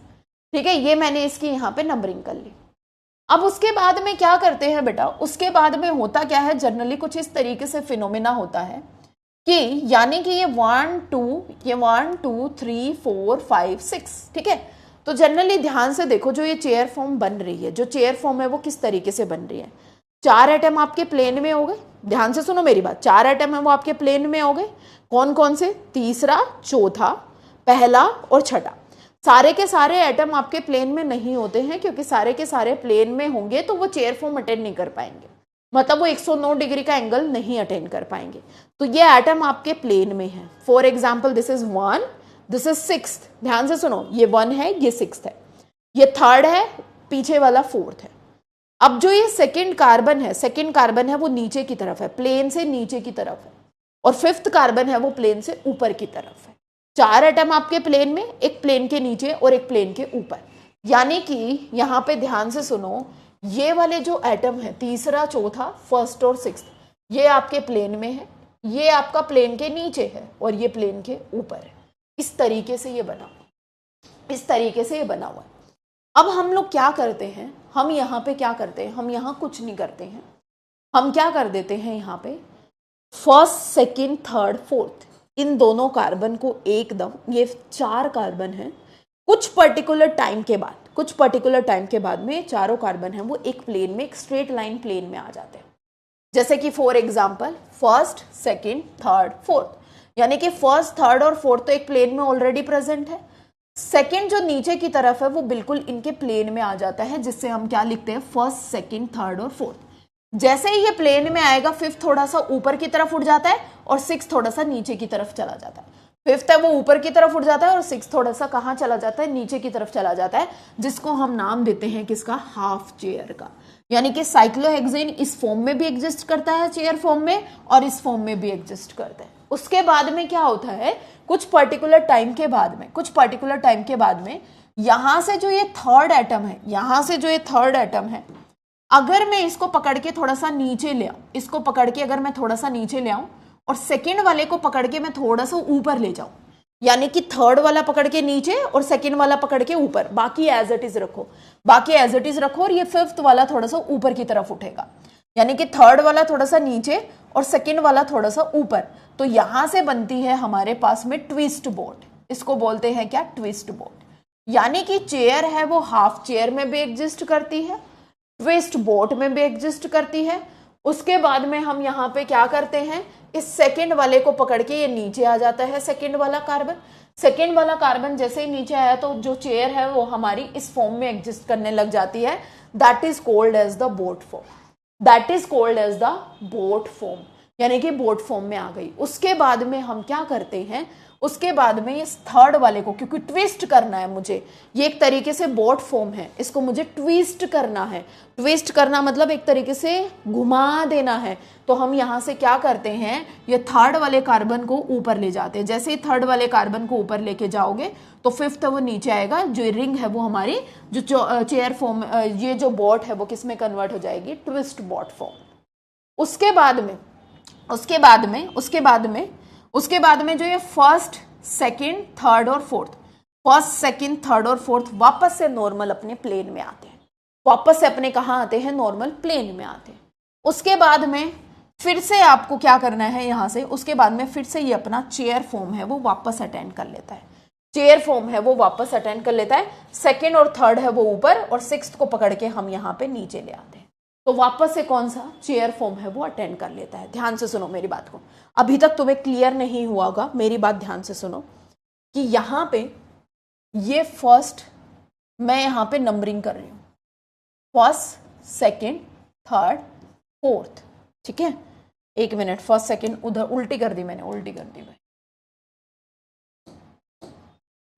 ठीक है। ये मैंने इसकी यहाँ पे नंबरिंग कर ली। अब उसके बाद में क्या करते हैं बेटा, उसके बाद में होता क्या है, जनरली कुछ इस तरीके से फिनोमिना होता है कि यानी कि ये 1 2 3 4 5 6, ठीक है। तो जनरली ध्यान से देखो, जो ये चेयर फॉर्म बन रही है, जो चेयर फॉर्म है वो किस तरीके से बन रही है। 4 एटम आपके प्लेन में हो गए, ध्यान से सुनो मेरी बात, 4 एटम है वो आपके प्लेन में हो गए। कौन कौन से? तीसरा, चौथा, पहला और छठा। सारे के सारे एटम आपके प्लेन में नहीं होते हैं, क्योंकि सारे के सारे प्लेन में होंगे तो वो चेयर फॉर्म अटेंड नहीं कर पाएंगे, मतलब वो 109 डिग्री का एंगल नहीं अटेंड कर पाएंगे। तो ये एटम आपके प्लेन में है। For example this is 1, this is 6, ध्यान से सुनो, ये 1 है, ये 6 है, ये 3rd है, पीछे वाला 4th है। अब जो ये सेकंड कार्बन है वो नीचे की तरफ है, प्लेन से नीचे की तरफ है, और 5th कार्बन है वो प्लेन से ऊपर की तरफ है। 4 एटम आपके प्लेन में, एक प्लेन के नीचे और एक प्लेन के ऊपर। यानी कि यहाँ पे ध्यान से सुनो, ये वाले जो एटम है, तीसरा, चौथा, 1st और 6th, ये आपके प्लेन में है, ये आपका प्लेन के नीचे है, और ये प्लेन के ऊपर है। इस तरीके से ये बना हुआ है। अब हम लोग क्या करते हैं, हम यहाँ पे क्या करते हैं, हम यहाँ कुछ नहीं करते हैं। हम क्या कर देते हैं, यहाँ पे 1st, 2nd, 3rd, 4th, इन दोनों कार्बन को एकदम, ये 4 कार्बन है, कुछ पर्टिकुलर टाइम के बाद में चारों कार्बन है वो एक प्लेन में, एक स्ट्रेट लाइन प्लेन में आ जाते हैं। जैसे कि for example 1st, 2nd, 3rd, 4th, यानी कि 1st, 3rd और 4th तो एक प्लेन में ऑलरेडी प्रेजेंट है। सेकंड जो नीचे की तरफ है वो बिल्कुल इनके प्लेन में आ जाता है, जिससे हम क्या लिखते हैं, 1st, 2nd, 3rd और 4th। जैसे ही ये प्लेन में आएगा, 5th थोड़ा सा ऊपर की तरफ उठ जाता है और 6th थोड़ा सा नीचे की तरफ चला जाता है। 5th है वो ऊपर की तरफ उठ जाता है और 6th थोड़ा सा कहाँ चला जाता है, नीचे की तरफ चला जाता है, जिसको हम नाम देते हैं किसका, हाफ चेयर का। यानी कि साइक्लोहेक्सेन इस फॉर्म में भी एग्जिस्ट करता है, चेयर फॉर्म में, और इस फॉर्म में भी एग्जिस्ट करता है। उसके बाद में क्या होता है, कुछ पर्टिकुलर टाइम के बाद में यहां से जो ये थर्ड एटम है, अगर मैं इसको पकड़ के थोड़ा सा नीचे ले आऊं, अगर मैं थोड़ा सा नीचे ले आऊं और सेकंड वाले को पकड़ के मैं थोड़ा सा ऊपर ले जाऊं, यानी कि थर्ड वाला पकड़ के नीचे और सेकंड वाला पकड़ के ऊपर, बाकी एज इट इज रखो, बाकी एज इट इज रखो, और ये फिफ्थ वाला थोड़ा सा ऊपर की तरफ उठेगा, यानी कि थर्ड वाला थोड़ा सा नीचे और सेकंड वाला थोड़ा सा ऊपर। तो यहां से बनती है हमारे पास में ट्विस्ट बोट। इसको बोलते हैं क्या? Twist boat. यानी कि चेयर है वो हाफ चेयर में भी एग्जिस्ट करती है, ट्विस्ट बोट में भी एग्जिस्ट करती है। उसके बाद में हम यहाँ पे क्या करते हैं, इस सेकंड वाले को पकड़ के ये नीचे आ जाता है, सेकंड वाला कार्बन। सेकंड वाला कार्बन जैसे ही नीचे आया तो जो चेयर है वो हमारी इस फॉर्म में एग्जिस्ट करने लग जाती है। That is called as the boat form, that is called as the boat form, यानी कि बोट फॉर्म में आ गई। उसके बाद में हम क्या करते हैं, उसके बाद में इस थर्ड वाले को, क्योंकि ट्विस्ट करना है मुझे, ये एक तरीके से बोट फॉर्म है, इसको मुझे ट्विस्ट करना है। ट्विस्ट करना मतलब एक तरीके से घुमा देना है। तो हम यहाँ से क्या करते हैं, ये थर्ड वाले कार्बन को ऊपर ले जाते हैं। जैसे ही थर्ड वाले कार्बन को ऊपर लेके जाओगे तो फिफ्थ वो नीचे आएगा। जो रिंग है वो हमारी जो चेयर फॉर्म, ये जो बोट है वो किस में कन्वर्ट हो जाएगी? Twist boat form. उसके बाद में जो ये फर्स्ट, सेकंड, थर्ड और फोर्थ, फर्स्ट, सेकंड, थर्ड और फोर्थ वापस से नॉर्मल अपने प्लेन में आते हैं। वापस से अपने कहाँ आते हैं? नॉर्मल प्लेन में आते हैं। उसके बाद में फिर से आपको क्या करना है यहाँ से, उसके बाद में फिर से ये अपना चेयर फॉर्म है वो वापस अटेंड कर लेता है। चेयर फॉर्म है वो वापस अटेंड कर लेता है। सेकेंड और थर्ड है वो ऊपर, और सिक्स्थ को पकड़ के हम यहाँ पे नीचे ले आते हैं। तो वापस से कौन सा चेयर फॉर्म है वो अटेंड कर लेता है। ध्यान से सुनो मेरी बात को, अभी तक तुम्हें क्लियर नहीं हुआ होगा, मेरी बात ध्यान से सुनो कि यहाँ पे ये फर्स्ट, मैं यहाँ पे नंबरिंग कर रही हूँ, फर्स्ट, सेकंड, थर्ड, फोर्थ, ठीक है। एक मिनट, फर्स्ट सेकंड उधर उल्टी कर दी मैंने, उल्टी कर दी भाई।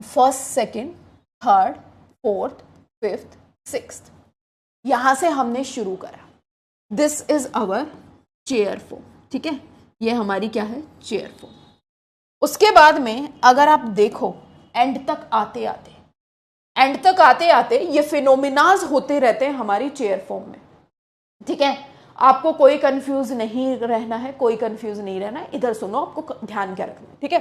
First, second, third, fourth, fifth, sixth, यहां से हमने शुरू करा। This is our chair form, ठीक है। ये हमारी क्या है? Chair form. उसके बाद में अगर आप देखो एंड तक आते आते ये फिनोमिनाज होते रहते हैं हमारी चेयर फॉर्म में, ठीक है। आपको कोई कंफ्यूज नहीं रहना है, कोई कंफ्यूज नहीं रहना है। इधर सुनो, आपको ध्यान क्या रखना है, ठीक है।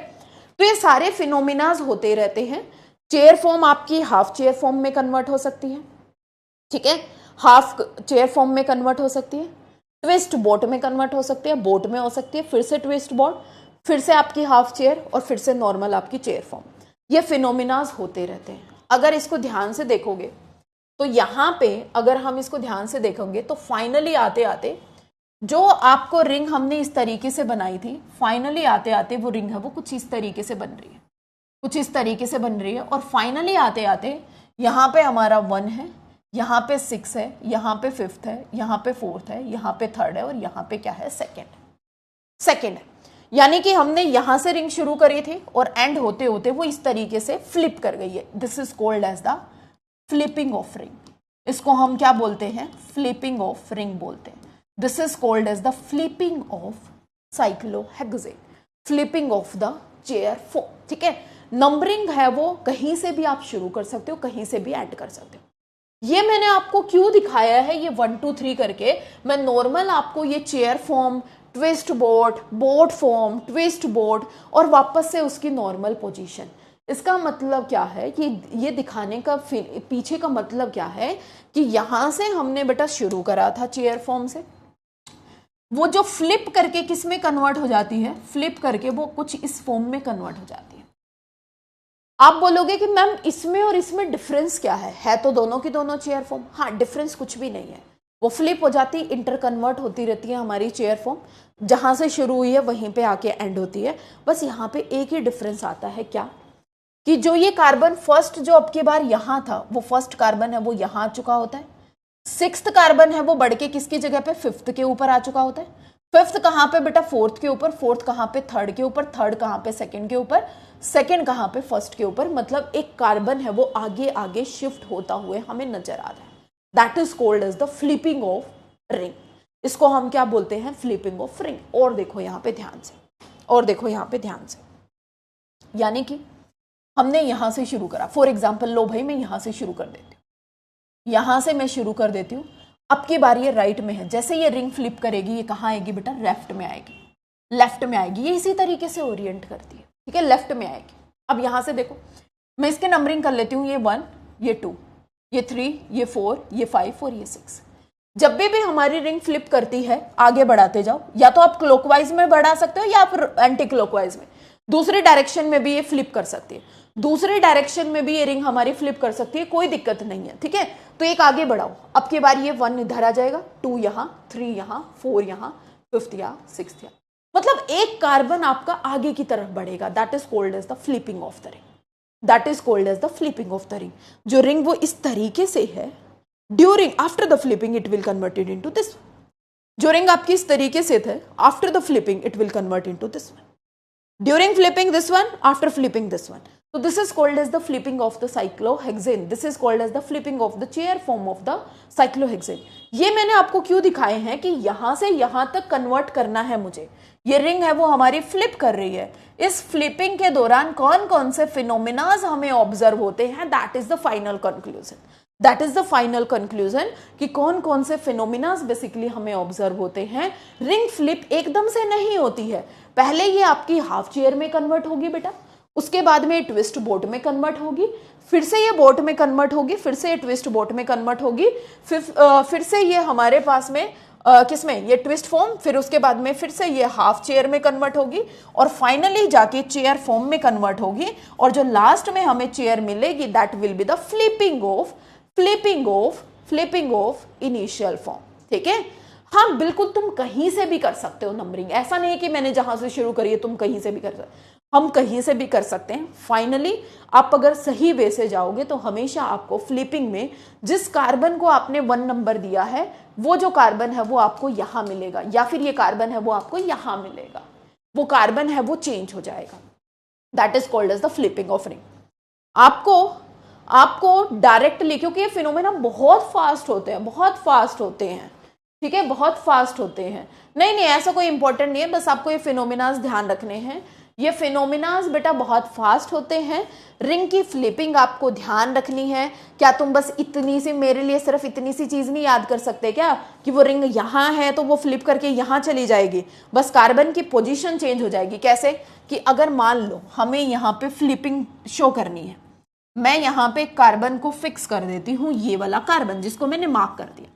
तो ये सारे फिनोमिनाज होते रहते हैं। चेयर फॉर्म आपकी हाफ चेयर फॉर्म में कन्वर्ट हो सकती है, ठीक है, हाफ चेयर फॉर्म में कन्वर्ट हो सकती है, ट्विस्ट बोट में कन्वर्ट हो सकती है, बोट में हो सकती है, फिर से ट्विस्ट बोट, फिर से आपकी हाफ चेयर, और फिर से नॉर्मल आपकी चेयर फॉर्म। ये फिनोमिनाज होते रहते हैं। अगर इसको ध्यान से देखोगे तो यहाँ पे अगर हम इसको ध्यान से देखोगे तो फाइनली आते आते जो आपको रिंग हमने इस तरीके से बनाई थी, फाइनली आते आते वो रिंग है वो कुछ इस तरीके से बन रही है, कुछ इस तरीके से बन रही है। और फाइनली आते आते यहाँ पे हमारा 1 है, यहाँ पे 6 है, यहाँ पे 5th है, यहाँ पे 4th है, यहाँ पे 3rd है, और यहाँ पे क्या है? सेकेंड है। यानी कि हमने यहाँ से रिंग शुरू करी थी और एंड होते होते वो इस तरीके से फ्लिप कर गई है। This is called as the flipping of ring. इसको हम क्या बोलते हैं? फ्लिपिंग ऑफ रिंग बोलते हैं। This is called as the flipping of cyclohexane, flipping of the chair form, ठीक है। नंबरिंग है वो कहीं से भी आप शुरू कर सकते हो, कहीं से भी ऐड कर सकते हो। ये मैंने आपको क्यों दिखाया है, ये 1 2 3 करके मैं नॉर्मल आपको ये chair form, twist boat, boat form, twist boat, और वापस से उसकी नॉर्मल पोजीशन। इसका मतलब क्या है कि ये दिखाने का पीछे का मतलब क्या है कि यहां से हमने बेटा शुरू करा था चेयर फॉर्म से, वो जो फ्लिप करके किस में कन्वर्ट हो जाती है? फ्लिप करके वो कुछ इस फॉर्म में कन्वर्ट हो जाती है। आप बोलोगे कि मैम इसमें और इसमें डिफरेंस क्या है तो दोनों की दोनों चेयर फॉर्म। हाँ, डिफरेंस कुछ भी नहीं है, वो फ्लिप हो जाती, इंटर कन्वर्ट होती रहती है हमारी चेयर फॉर्म, जहां से शुरू हुई है वहीं पे आके एंड होती है। बस यहाँ पे एक ही डिफरेंस आता है, क्या कि जो ये कार्बन फर्स्ट जो अब की बार यहाँ था, वो फर्स्ट कार्बन है वो यहाँ आ चुका होता है। 6th कार्बन है वो बढ़ के किसकी जगह पे? 5th के ऊपर आ चुका होता है। 5th कहाँ पे बेटा? 4th के ऊपर। 4th कहाँ पे? 3rd के ऊपर। 3rd कहाँ पे? 2nd के ऊपर। 2nd कहाँ पे? 1st के ऊपर। मतलब एक कार्बन है वो आगे आगे शिफ्ट होता हुए हमें नजर आ रहा है। That is called as the flipping of ring. इसको हम क्या बोलते हैं? Flipping of ring. और देखो यहाँ पे ध्यान से, और देखो यहाँ पे ध्यान से, यानी कि हमने यहां से शुरू करा। फॉर एग्जाम्पल, लो भाई मैं यहां से शुरू कर देती हूँ, यहां से मैं शुरू कर देती हूँ। अब की बार ये राइट में है, जैसे ये रिंग फ्लिप करेगी ये कहाँ आएगी बेटा? लेफ्ट में आएगी, लेफ्ट में आएगी। ये इसी तरीके से ओरिएंट करती है, ठीक है, लेफ्ट में आएगी। अब यहां से देखो, मैं इसके नंबरिंग कर लेती हूँ, ये 1, ये 2, ये 3, ये 4, ये 5 और ये 6। जब भी हमारी रिंग फ्लिप करती है आगे बढ़ाते जाओ, या तो आप क्लॉकवाइज में बढ़ा सकते हो या आप एंटी क्लॉकवाइज में, दूसरी डायरेक्शन में भी ये फ्लिप कर सकती है, दूसरी डायरेक्शन में भी ये रिंग हमारी फ्लिप कर सकती है, कोई दिक्कत नहीं है, ठीक है। तो एक आगे बढ़ाओ, अब की बार ये 1 इधर आ जाएगा, 2 यहां, 3 यहां, 4 यहां, 5th यहां, 6th यहां, मतलब एक कार्बन आपका आगे की तरफ बढ़ेगा। That is called as the flipping of the ring, that is called as the flipping of the ring. जो रिंग वो इस तरीके से है, during after the flipping it will convert it into this. जो रिंग आपकी इस तरीके से थे, after the flipping it will convert into this one, during flipping this one, after flipping this one. So this is called as the flipping of the cyclohexane. This is called as the flipping of the chair form of the cyclohexane. ये मैंने आपको क्यों दिखाए हैं कि यहां से यहां तक कन्वर्ट करना है मुझे। ये रिंग है वो हमारी फ्लिप कर रही है, इस फ्लिपिंग के दौरान कौन कौन से फिनोमिनाज हमें ऑब्जर्व होते हैं, that is the final conclusion. That is the final conclusion कि कौन कौन से फिनोमिनाज बेसिकली हमें ऑब्जर्व होते हैं। रिंग फ्लिप एकदम से नहीं होती है, पहले ये आपकी हाफ चेयर में कन्वर्ट होगी बेटा, उसके बाद में ट्विस्ट बोट में कन्वर्ट होगी, फिर से ये बोट में कन्वर्ट होगी, फिर से ये ट्विस्ट बोट में कन्वर्ट होगी, फिर से ये हमारे पास में किसमें, ये ट्विस्ट फॉर्म, फिर उसके बाद में फिर से ये हाफ चेयर में कन्वर्ट होगी और फाइनली जाके चेयर फॉर्म में कन्वर्ट होगी, और जो लास्ट में हमें चेयर मिलेगी that will be the flipping of initial form, ठीक है। हाँ बिल्कुल, तुम कहीं से भी कर सकते हो नंबरिंग, ऐसा नहीं है कि मैंने जहां से शुरू करी है तुम कहीं से भी कर सकते, हम कहीं से भी कर सकते हैं। फाइनली आप अगर सही वे से जाओगे तो हमेशा आपको फ्लिपिंग में जिस कार्बन को आपने 1 नंबर दिया है, वो जो कार्बन है वो आपको यहां मिलेगा, या फिर ये कार्बन है वो आपको यहां मिलेगा, वो कार्बन है वो चेंज हो जाएगा। That is called as the flipping of ring. आपको डायरेक्टली, क्योंकि ये फिनोमेना बहुत फास्ट होते हैं, ठीक है, बहुत फास्ट होते हैं। नहीं ऐसा कोई इंपॉर्टेंट नहीं है, बस आपको ये फिनोमिनाज ध्यान रखने हैं। ये फिनोमिनाज बेटा बहुत फास्ट होते हैं। रिंग की फ्लिपिंग आपको ध्यान रखनी है। क्या तुम बस इतनी सी, मेरे लिए सिर्फ इतनी सी चीज नहीं याद कर सकते क्या कि वो रिंग यहां है तो वो फ्लिप करके यहां चली जाएगी, बस कार्बन की पोजीशन चेंज हो जाएगी। कैसे कि अगर मान लो हमें यहाँ पे फ्लिपिंग शो करनी है, मैं यहाँ पे कार्बन को फिक्स कर देती हूँ, ये वाला कार्बन जिसको मैंने मार्क कर दिया,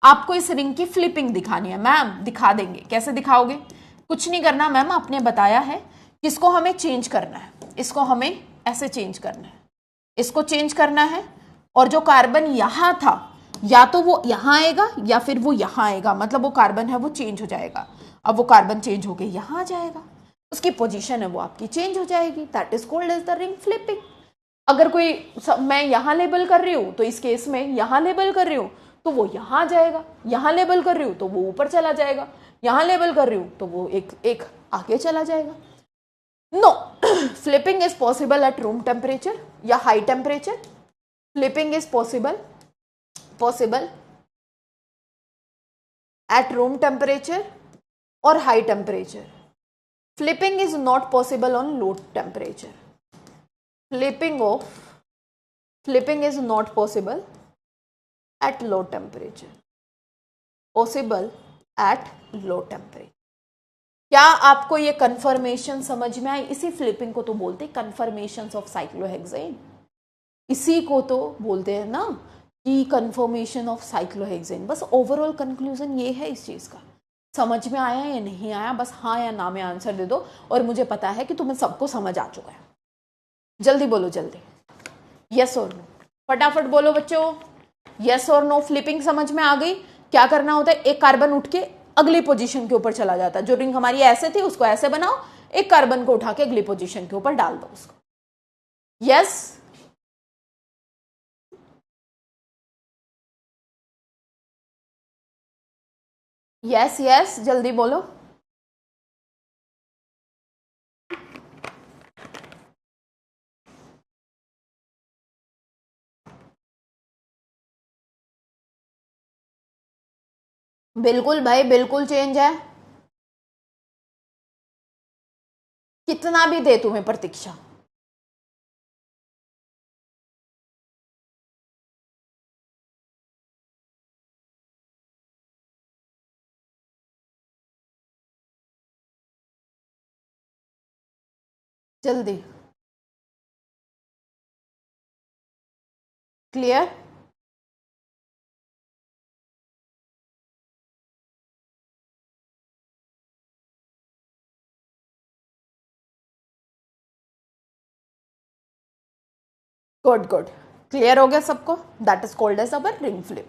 आपको इस रिंग की फ्लिपिंग दिखानी है। मैम दिखा देंगे, कैसे दिखाओगे, कुछ नहीं करना मैम, आपने बताया है किसको हमें चेंज करना है, इसको हमें ऐसे चेंज करना है, इसको चेंज करना है, और जो कार्बन यहां था या तो वो यहां आएगा या फिर वो यहां आएगा, मतलब वो कार्बन है वो चेंज हो जाएगा। अब वो कार्बन चेंज होके यहां आ जाएगा, उसकी पोजीशन है वो आपकी चेंज हो जाएगी। That is called as the ring flipping. अगर कोई मैं यहां लेबल कर रही हूं तो इस केस में यहां लेबल कर रही हूं तो वो यहां जाएगा, यहां लेबल कर रही हूं तो वो ऊपर चला जाएगा, यहां लेबल कर रही हूं तो वो एक आगे चला जाएगा। No flipping is possible at room temperature या high temperature. Flipping is possible at room temperature और high temperature. Flipping is not possible on low temperature. Flipping is not possible at low temperature, possible at low temperature। क्या आपको ये कन्फर्मेशन समझ में आई? इसी फ्लिपिंग को तो बोलते हैं कन्फर्मेशन ऑफ साइक्लोहेक्सेन, इसी को तो बोलते हैं ना कि कन्फर्मेशन ऑफ साइक्लोहेक्सेन। बस ओवरऑल कंक्लूजन ये है इस चीज का। समझ में आया या नहीं आया, बस हाँ या ना में आंसर दे दो, और मुझे पता है कि तुम्हें सबको समझ आ चुका है। जल्दी बोलो, जल्दी, यस और नो, फटाफट बोलो बच्चों, यस और नो। फ्लिपिंग समझ में आ गई? क्या करना होता है, एक कार्बन उठ के अगली पोजीशन के ऊपर चला जाता है। जो रिंग हमारी ऐसे थी उसको ऐसे बनाओ, एक कार्बन को उठा के अगली पोजीशन के ऊपर डाल दो उसको। यस यस यस, जल्दी बोलो। बिल्कुल भाई, बिल्कुल चेंज है। कितना भी दे तुम्हें प्रतीक्षा। जल्दी क्लियर? गुड गुड, क्लियर हो गया सबको? That is called as our ring flip.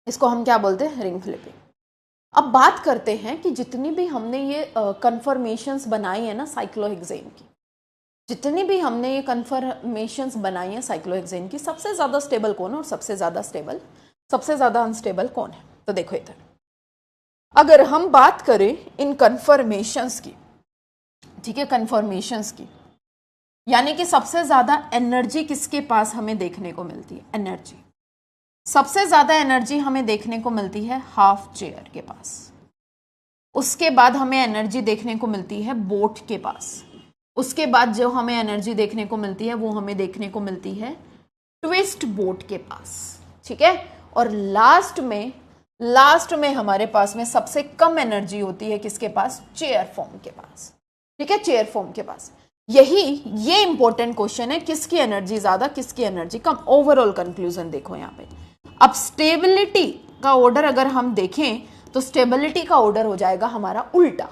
इसको हम क्या बोलते हैं? Ring flipping. अब बात करते हैं कि जितनी भी हमने ये कन्फर्मेशंस बनाई है ना साइक्लोहेक्सेन की, जितनी भी हमने ये कन्फर्मेशंस बनाई है साइक्लोहेक्सेन की, सबसे ज़्यादा स्टेबल कौन है और सबसे ज़्यादा स्टेबल, सबसे ज़्यादा अनस्टेबल कौन है? तो देखो इधर, अगर हम बात करें इन कन्फर्मेशंस की, ठीक है, कन्फर्मेशंस की, यानी कि सबसे ज़्यादा एनर्जी किसके पास हमें देखने को मिलती है? एनर्जी सबसे ज़्यादा एनर्जी हमें देखने को मिलती है हाफ चेयर के पास। उसके बाद हमें एनर्जी देखने को मिलती है बोट के पास। उसके बाद जो हमें एनर्जी देखने को मिलती है वो हमें देखने को मिलती है ट्विस्ट बोट के पास, ठीक है। और लास्ट में हमारे पास में सबसे कम एनर्जी होती है किसके पास? चेयर फॉर्म के पास, ठीक है, चेयर फॉर्म के पास। ये इंपॉर्टेंट क्वेश्चन है, किसकी एनर्जी ज्यादा, किसकी एनर्जी कम। ओवरऑल कंक्लूजन देखो यहाँ पे। अब स्टेबिलिटी का ऑर्डर अगर हम देखें तो स्टेबिलिटी का ऑर्डर हो जाएगा हमारा उल्टा,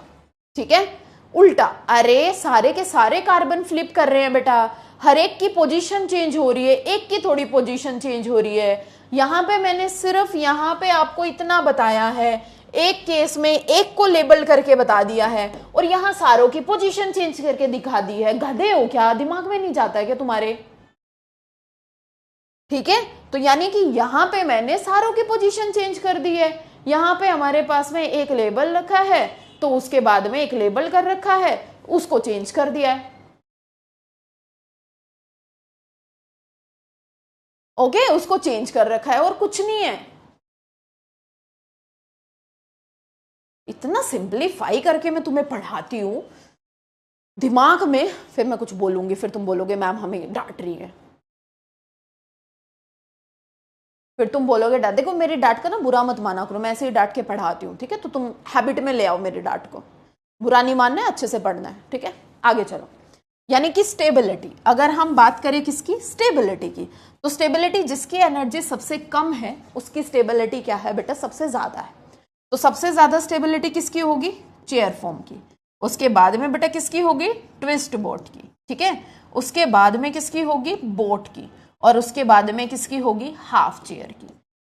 ठीक है, उल्टा। अरे सारे के सारे कार्बन फ्लिप कर रहे हैं बेटा, हर एक की पोजीशन चेंज हो रही है, एक की थोड़ी पोजीशन चेंज हो रही है। यहाँ पे मैंने सिर्फ यहाँ पे आपको इतना बताया है, एक केस में एक को लेबल करके बता दिया है और यहाँ सारों की पोजीशन चेंज करके दिखा दी है। गधे हो क्या? दिमाग में नहीं जाता है क्या तुम्हारे? ठीक है, तो यानी कि यहाँ पे मैंने सारों की पोजीशन चेंज कर दी है। यहाँ पे हमारे पास में एक लेबल रखा है तो उसके बाद में एक लेबल कर रखा है, उसको चेंज कर दिया है। ओके, उसको चेंज कर रखा है और कुछ नहीं है। इतना सिंप्लीफाई करके मैं तुम्हें पढ़ाती हूं दिमाग में, फिर मैं कुछ बोलूंगी, फिर तुम बोलोगे मैम हमें डांट रही है। फिर तुम बोलोगे डांट, देखो मेरी डांट का ना बुरा मत माना करो, मैं ऐसे ही डांट के पढ़ाती हूँ, ठीक है। तो तुम हैबिट में ले आओ मेरी डांट को, बुरा नहीं मानना है, अच्छे से पढ़ना है, ठीक है। आगे चलो, यानी कि स्टेबिलिटी, अगर हम बात करें किसकी? स्टेबिलिटी की, तो स्टेबिलिटी जिसकी एनर्जी सबसे कम है उसकी स्टेबिलिटी क्या है बेटा? सबसे ज्यादा है। तो सबसे ज्यादा स्टेबिलिटी किसकी होगी? चेयर फॉर्म की। उसके बाद में बेटा किसकी होगी? ट्विस्ट बोट की, ठीक है। उसके बाद में किसकी होगी? बोट की। और उसके बाद में किसकी होगी? हाफ चेयर की।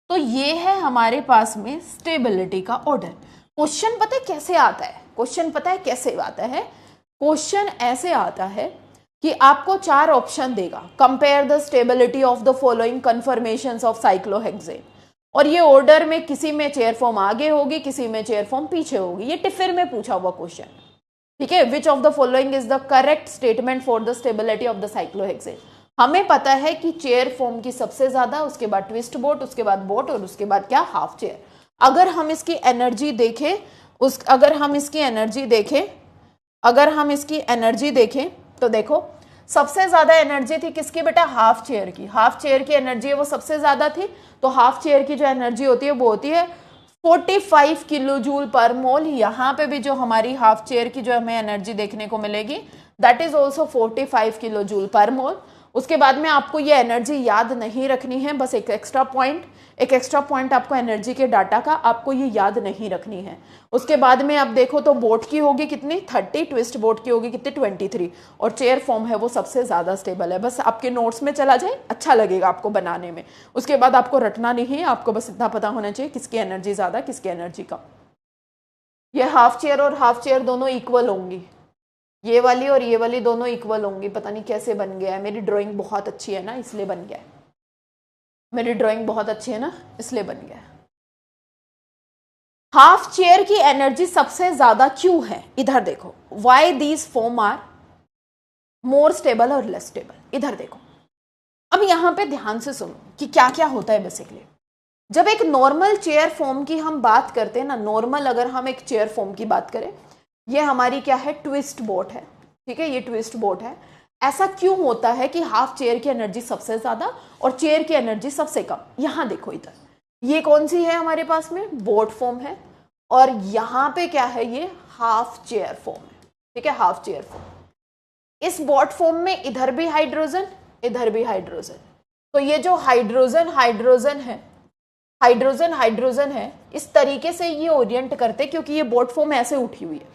तो ये है हमारे पास में स्टेबिलिटी का ऑर्डर। क्वेश्चन पता है कैसे आता है? क्वेश्चन पता है कैसे आता है? क्वेश्चन ऐसे आता है कि आपको 4 ऑप्शन देगा, compare the stability of the following conformations of cyclohexane, और ये ऑर्डर में किसी में चेयर फॉर्म आगे होगी, किसी में चेयर फॉर्म पीछे होगी। ये टिफिर में पूछा हुआ क्वेश्चन, ठीक है। Which of the following is the correct statement for the stability of the cyclohexane. हमें पता है कि चेयर फॉर्म की सबसे ज्यादा, उसके बाद ट्विस्ट बोट, उसके बाद बोट और उसके बाद क्या? Half chair. अगर हम इसकी एनर्जी देखें, अगर हम इसकी एनर्जी देखें तो देखो सबसे ज्यादा एनर्जी थी किसकी बेटा? हाफ चेयर की। हाफ चेयर की एनर्जी है वो सबसे ज्यादा थी, तो हाफ चेयर की जो एनर्जी होती है वो होती है 45 किलो जूल पर मोल। यहाँ पे भी जो हमारी हाफ चेयर की जो हमें एनर्जी देखने को मिलेगी that is also 45 kilo joule per mole. उसके बाद में आपको ये एनर्जी याद नहीं रखनी है, बस एक एक्स्ट्रा पॉइंट आपको एनर्जी के डाटा का आपको ये याद नहीं रखनी है। उसके बाद में आप देखो तो बोट की होगी कितनी? 30, ट्विस्ट बोट की होगी कितनी? 23, और चेयर फॉर्म है वो सबसे ज्यादा स्टेबल है। बस आपके नोट्स में चला जाए, अच्छा लगेगा आपको बनाने में। उसके बाद आपको रटना नहीं है, आपको बस इतना पता होना चाहिए किसकी एनर्जी ज्यादा, किसकी एनर्जी कम। ये हाफ चेयर और हाफ चेयर दोनों इक्वल होंगी, ये वाली और ये वाली दोनों इक्वल होंगी। पता नहीं कैसे बन गया है, मेरी ड्राइंग बहुत अच्छी है ना इसलिए बन गया है, मेरी ड्राइंग बहुत अच्छी है ना इसलिए बन गया है। हाफ चेयर की एनर्जी सबसे ज्यादा क्यों है? इधर देखो, why these form are more stable और लेस स्टेबल। इधर देखो, अब यहां पे ध्यान से सुनो कि क्या क्या होता है। बेसिकली जब एक नॉर्मल चेयर फॉर्म की हम बात करते हैं ना, नॉर्मल अगर हम एक चेयर फॉर्म की बात करें, ये हमारी क्या है? ट्विस्ट बोट है, ठीक है, ये ट्विस्ट बोट है। ऐसा क्यों होता है कि हाफ चेयर की एनर्जी सबसे ज्यादा और चेयर की एनर्जी सबसे कम? यहां देखो, इधर ये कौन सी है हमारे पास में? बोट फॉर्म है, और यहां पे क्या है? ये हाफ चेयर फॉर्म है, ठीक है, हाफ चेयर फॉर्म। इस बोट फॉर्म में इधर भी हाइड्रोजन, इधर भी हाइड्रोजन, तो ये जो हाइड्रोजन हाइड्रोजन है, हाइड्रोजन हाइड्रोजन है, इस तरीके से ये ओरिएंट करते, क्योंकि ये बोट फॉर्म ऐसे उठी हुई है,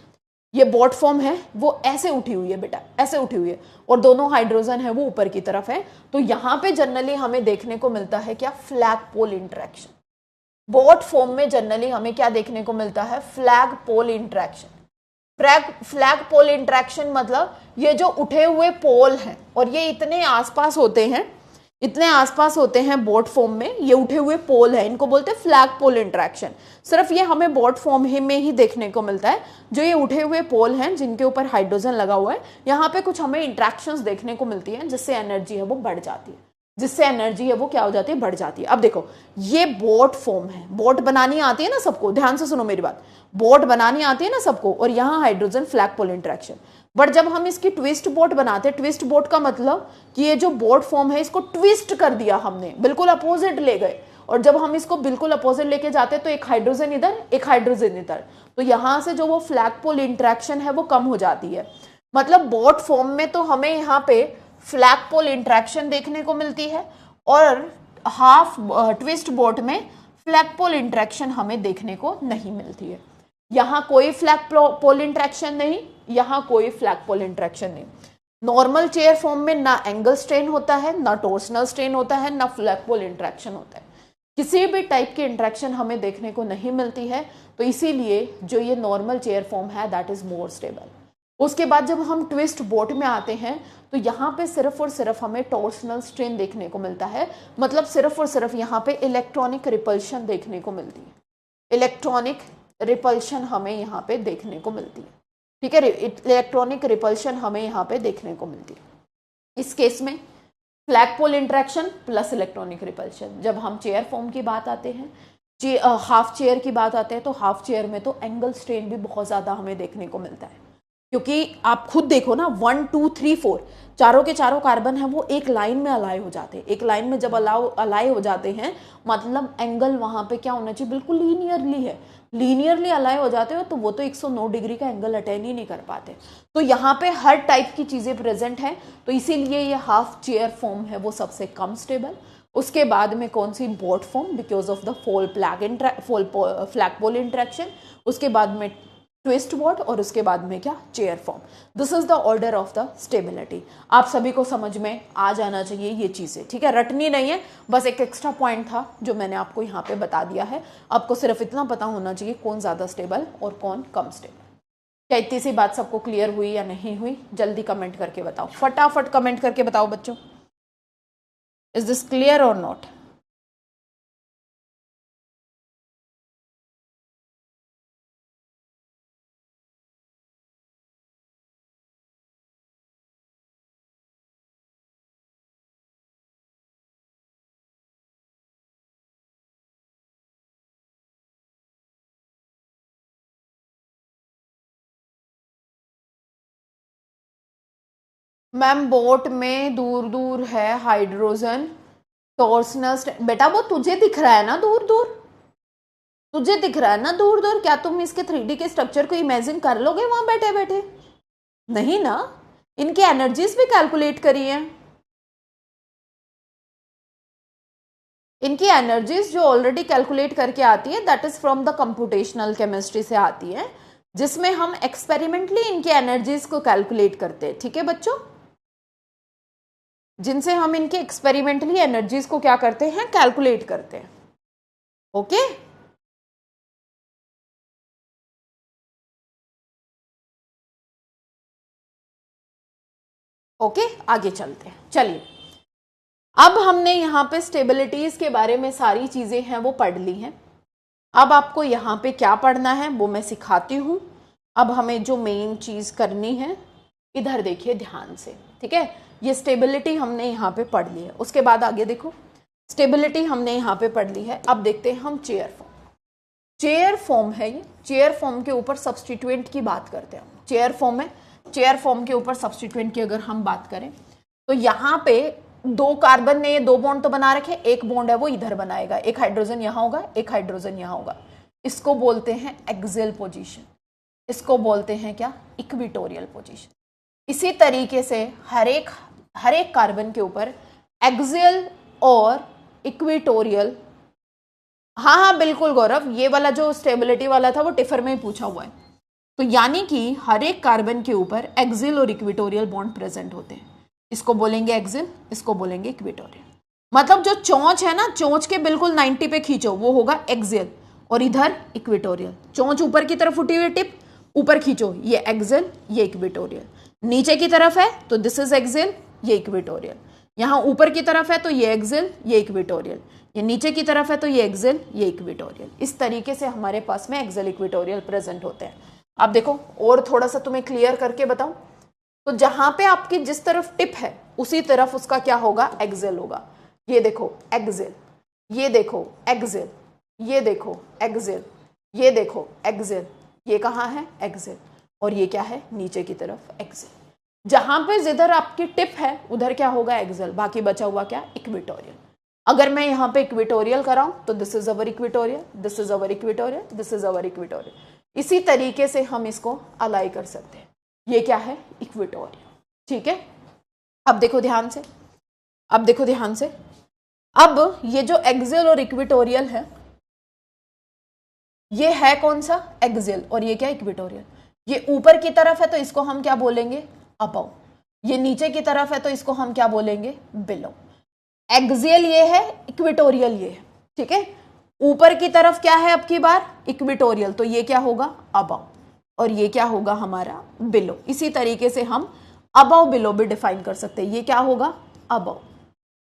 ये बोट फॉर्म है वो ऐसे उठी हुई है बेटा, ऐसे उठी हुई है, और दोनों हाइड्रोजन है वो ऊपर की तरफ है। तो यहां पे जनरली हमें देखने को मिलता है क्या, फ्लैग पोल इंटरेक्शन। बोट फॉर्म में जनरली हमें क्या देखने को मिलता है, फ्लैग पोल इंटरेक्शन। फ्लैग पोल इंटरेक्शन मतलब ये जो उठे हुए पोल हैं और ये इतने आसपास होते हैं, इतने आसपास होते हैं बोट फॉर्म में, ये उठे हुए पोल है, इनको बोलते हैं फ्लैग पोल इंटरेक्शन। सिर्फ ये हमें बोट फॉर्म में ही देखने को मिलता है। जो ये उठे हुए पोल हैं जिनके ऊपर हाइड्रोजन लगा हुआ है, यहाँ पे कुछ हमें इंट्रैक्शंस देखने को मिलती है, जिससे एनर्जी है वो बढ़ जाती है, जिससे एनर्जी है वो क्या हो जाती है, बढ़ जाती है। अब देखो ये बोट फॉर्म है, बोट बनानी आती है ना सबको, ध्यान से सुनो मेरी बात, बोट बनानी आती है ना सबको, और यहाँ hydrogen flagpole interaction. But जब हम इसकी ट्विस्ट बोट बनाते हैं, ट्विस्ट बोट का मतलब कि ये जो बोट फॉर्म है इसको ट्विस्ट कर दिया हमने, बिल्कुल अपोजिट ले गए, और जब हम इसको बिल्कुल अपोजिट लेके जाते हैं तो एक हाइड्रोजन इधर एक हाइड्रोजन इधर, तो यहां से जो वो फ्लैग पोल इंटरेक्शन है वो कम हो जाती है। मतलब बोट फॉर्म में तो हमें यहाँ पे फ्लैग पोल इंटरेक्शन देखने को मिलती है, और हाफ ट्विस्ट बोट में फ्लैग पोल इंटरेक्शन हमें देखने को नहीं मिलती है। यहाँ कोई फ्लैग पोल इंटरेक्शन नहीं, यहाँ कोई फ्लैग पोल इंटरेक्शन नहीं। नॉर्मल चेयर फॉर्म में ना एंगल स्ट्रेन होता है, ना टॉर्सनल स्ट्रेन होता है, ना फ्लैग पोल इंटरेक्शन होता है, किसी भी टाइप की इंटरेक्शन हमें देखने को नहीं मिलती है। तो इसीलिए जो ये नॉर्मल चेयर फॉर्म है दैट इज मोर स्टेबल। उसके बाद जब हम ट्विस्ट बोट में आते हैं तो यहाँ पे सिर्फ और सिर्फ हमें टॉर्सनल स्ट्रेन देखने को मिलता है, मतलब सिर्फ और सिर्फ यहाँ पे इलेक्ट्रॉनिक रिपल्शन देखने को मिलती है, इलेक्ट्रॉनिक रिपल्शन हमें यहाँ पे देखने को मिलती है, ठीक है, इलेक्ट्रॉनिक रिपल्शन हमें यहाँ पे देखने को मिलती है। इस केस में फ्लैग पोल इंटरेक्शन प्लस इलेक्ट्रॉनिक रिपल्शन। जब हम चेयर फॉर्म की बात आते हैं, हाफ चेयर की बात आते हैं, तो हाफ चेयर में तो एंगल स्ट्रेन भी बहुत ज्यादा हमें देखने को मिलता है, क्योंकि आप खुद देखो ना 1 2 3 4 चारों के चारों कार्बन है वो एक लाइन में अलाइ हो जाते हैं। एक लाइन में जब अलाइ हो जाते हैं मतलब एंगल वहां पे क्या होना चाहिए, बिल्कुल लीनियरली है, लीनियरली अलाइ हो जाते हो तो वो तो 109 डिग्री का एंगल अटेन ही नहीं कर पाते। तो यहाँ पे हर टाइप की चीजें प्रेजेंट हैं, तो इसीलिए ये हाफ चेयर फॉर्म है वो सबसे कम स्टेबल। उसके बाद में कौन सी, boat form, because of the flagpole interaction. उसके बाद में ट्विस्ट बोट, और उसके बाद में क्या, chair form. This is the order of the stability. आप सभी को समझ में आ जाना चाहिए ये चीजें, ठीक है, रटनी नहीं है, बस एक एक्स्ट्रा पॉइंट था जो मैंने आपको यहाँ पे बता दिया है। आपको सिर्फ इतना पता होना चाहिए कौन ज्यादा स्टेबल और कौन कम स्टेबल। क्या इतनी सी बात सबको क्लियर हुई या नहीं हुई, जल्दी कमेंट करके बताओ, फटाफट कमेंट करके बताओ बच्चों, इज दिस क्लियर और नॉट। मैम बोट में दूर दूर है हाइड्रोजन टॉर्सनल, बेटा वो तुझे दिख रहा है ना दूर दूर, तुझे दिख रहा है ना दूर दूर, क्या तुम इसके 3D के स्ट्रक्चर को इमेजिन कर लोगे वहां बैठे बैठे, नहीं ना। इनकी एनर्जीज भी कैलकुलेट करी है, इनकी एनर्जीज जो ऑलरेडी कैलकुलेट करके आती है that is from the computational chemistry से आती है, जिसमें हम एक्सपेरिमेंटली इनकी एनर्जीज को कैलकुलेट करते हैं, ठीक है बच्चों, जिनसे हम इनके एक्सपेरिमेंटली एनर्जीज को क्या करते हैं, कैलकुलेट करते हैं। ओके ओके, आगे चलते हैं। चलिए अब हमने यहाँ पे स्टेबिलिटीज के बारे में सारी चीजें हैं वो पढ़ ली हैं। अब आपको यहाँ पे क्या पढ़ना है वो मैं सिखाती हूँ। अब हमें जो मेन चीज करनी है, इधर देखिए ध्यान से, ठीक है, ये स्टेबिलिटी हमने यहाँ पे पढ़ ली है। उसके बाद आगे देखो, स्टेबिलिटी हमने यहाँ पे पढ़ ली है। अब देखते हैं हम चेयर फॉर्म। चेयर फॉर्म है ये, चेयर फॉर्म के ऊपर सब्सटीट्यूएंट की बात करते हैं। चेयर फॉर्म है, चेयर फॉर्म के ऊपर सब्सटीट्यूएंट की अगर हम बात करें तो यहाँ पे दो कार्बन ने ये दो बॉन्ड तो बना रखे, एक बॉन्ड है वो इधर बनाएगा, एक हाइड्रोजन यहाँ होगा, एक हाइड्रोजन यहाँ होगा। इसको बोलते हैं एक्सियल पोजीशन, इसको बोलते हैं क्या, इक्वेटोरियल पोजीशन। इसी तरीके से हर एक कार्बन के ऊपर एक्सियल और इक्वेटोरियल। हाँ हाँ बिल्कुल गौरव, ये वाला जो स्टेबिलिटी वाला था वो टिफर में ही पूछा हुआ है। तो यानी कि हर एक कार्बन के ऊपर एक्सियल और इक्वेटोरियल बॉन्ड प्रेजेंट होते हैं। इसको बोलेंगे एक्सियल, इसको बोलेंगे इक्वेटोरियल। मतलब जो चोंच है ना, चोंच के बिल्कुल 90 पे खींचो वो होगा एक्सियल, और इधर इक्वेटोरियल। चोंच ऊपर की तरफ उठी हुई, टिप ऊपर खींचो, ये एक्सियल, ये इक्वेटोरियल। नीचे की तरफ है तो दिस इज एक्सियल, ये इक्वेटोरियल। यहाँ ऊपर की तरफ है तो ये एक्सियल, ये इक्वेटोरियल। ये नीचे की तरफ है तो ये एक्सियल, ये इक्वेटोरियल। इस तरीके से हमारे पास में एक्सियल इक्वेटोरियल प्रेजेंट होते हैं। अब देखो और थोड़ा सा तुम्हें क्लियर करके बताऊं, तो जहां पे आपकी जिस तरफ टिप है उसी तरफ उसका क्या होगा, एक्सियल होगा। ये देखो एक्सियल, ये देखो एक्सियल, ये देखो एक्सियल, ये देखो एक्सियल, ये कहाँ है एक्सियल, और ये क्या है नीचे की तरफ एक्सियल। जहां पे जिधर आपकी टिप है उधर क्या होगा एक्सियल, बाकी बचा हुआ क्या इक्वेटोरियल। अगर मैं यहाँ पे इक्वेटोरियल कराऊं तो this is our equatorial, this is our equatorial, this is our equatorial. इसी तरीके से हम इसको अलाई कर सकते हैं। ये क्या है इक्वेटोरियल, ठीक है। अब देखो ध्यान से, अब देखो ध्यान से, अब ये जो एक्सियल और इक्वेटोरियल है, ये है कौन सा एक्सियल, और ये क्या इक्वेटोरियल। ये ऊपर की तरफ है तो इसको हम क्या बोलेंगे अबव, ये नीचे की तरफ है तो इसको हम क्या बोलेंगे बिलो। एक्सियल ये है, इक्वेटोरियल ये है, ठीक है। ऊपर की तरफ क्या है अब की बार इक्वेटोरियल, तो ये क्या होगा अबव, और ये क्या होगा हमारा बिलो। इसी तरीके से हम अबव बिलो भी डिफाइन कर सकते हैं। ये क्या होगा अबव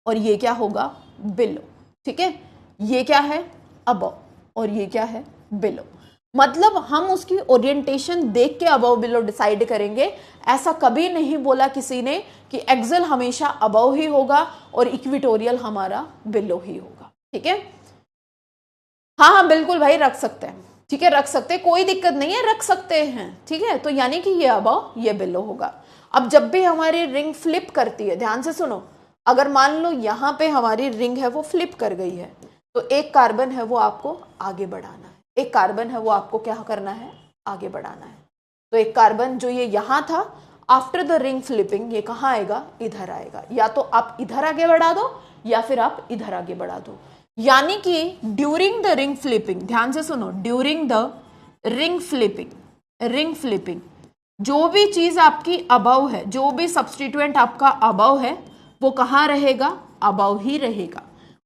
और ये क्या होगा बिलो, ठीक है। ये क्या है अबव और ये क्या है बिलो। मतलब हम उसकी ओरिएंटेशन देख के अबव बिलो डिसाइड करेंगे। ऐसा कभी नहीं बोला किसी ने कि एक्सियल हमेशा अबव ही होगा और इक्वेटोरियल हमारा बिलो ही होगा, ठीक है। हाँ हाँ बिल्कुल भाई रख सकते हैं, ठीक है, रख सकते हैं, कोई दिक्कत नहीं है, रख सकते हैं, ठीक है। तो यानी कि ये अबव ये बिलो होगा। अब जब भी हमारी रिंग फ्लिप करती है, ध्यान से सुनो, अगर मान लो यहाँ पे हमारी रिंग है वो फ्लिप कर गई है, तो एक कार्बन है वो आपको आगे बढ़ाना है, एक कार्बन है वो आपको क्या करना है आगे बढ़ाना है। तो एक कार्बन जो ये यहाँ था, आफ्टर द रिंग फ्लिपिंग ये कहाँ आएगा इधर आएगा। या तो आप इधर आगे बढ़ा दो या फिर आप इधर आगे बढ़ा दो। यानी कि ड्यूरिंग द रिंग फ्लिपिंग, ध्यान से सुनो, during the ring flipping, ring flipping जो भी चीज आपकी अबव है, जो भी सब्स्टिट्यूएंट आपका अबव है वो कहाँ रहेगा अबव ही रहेगा,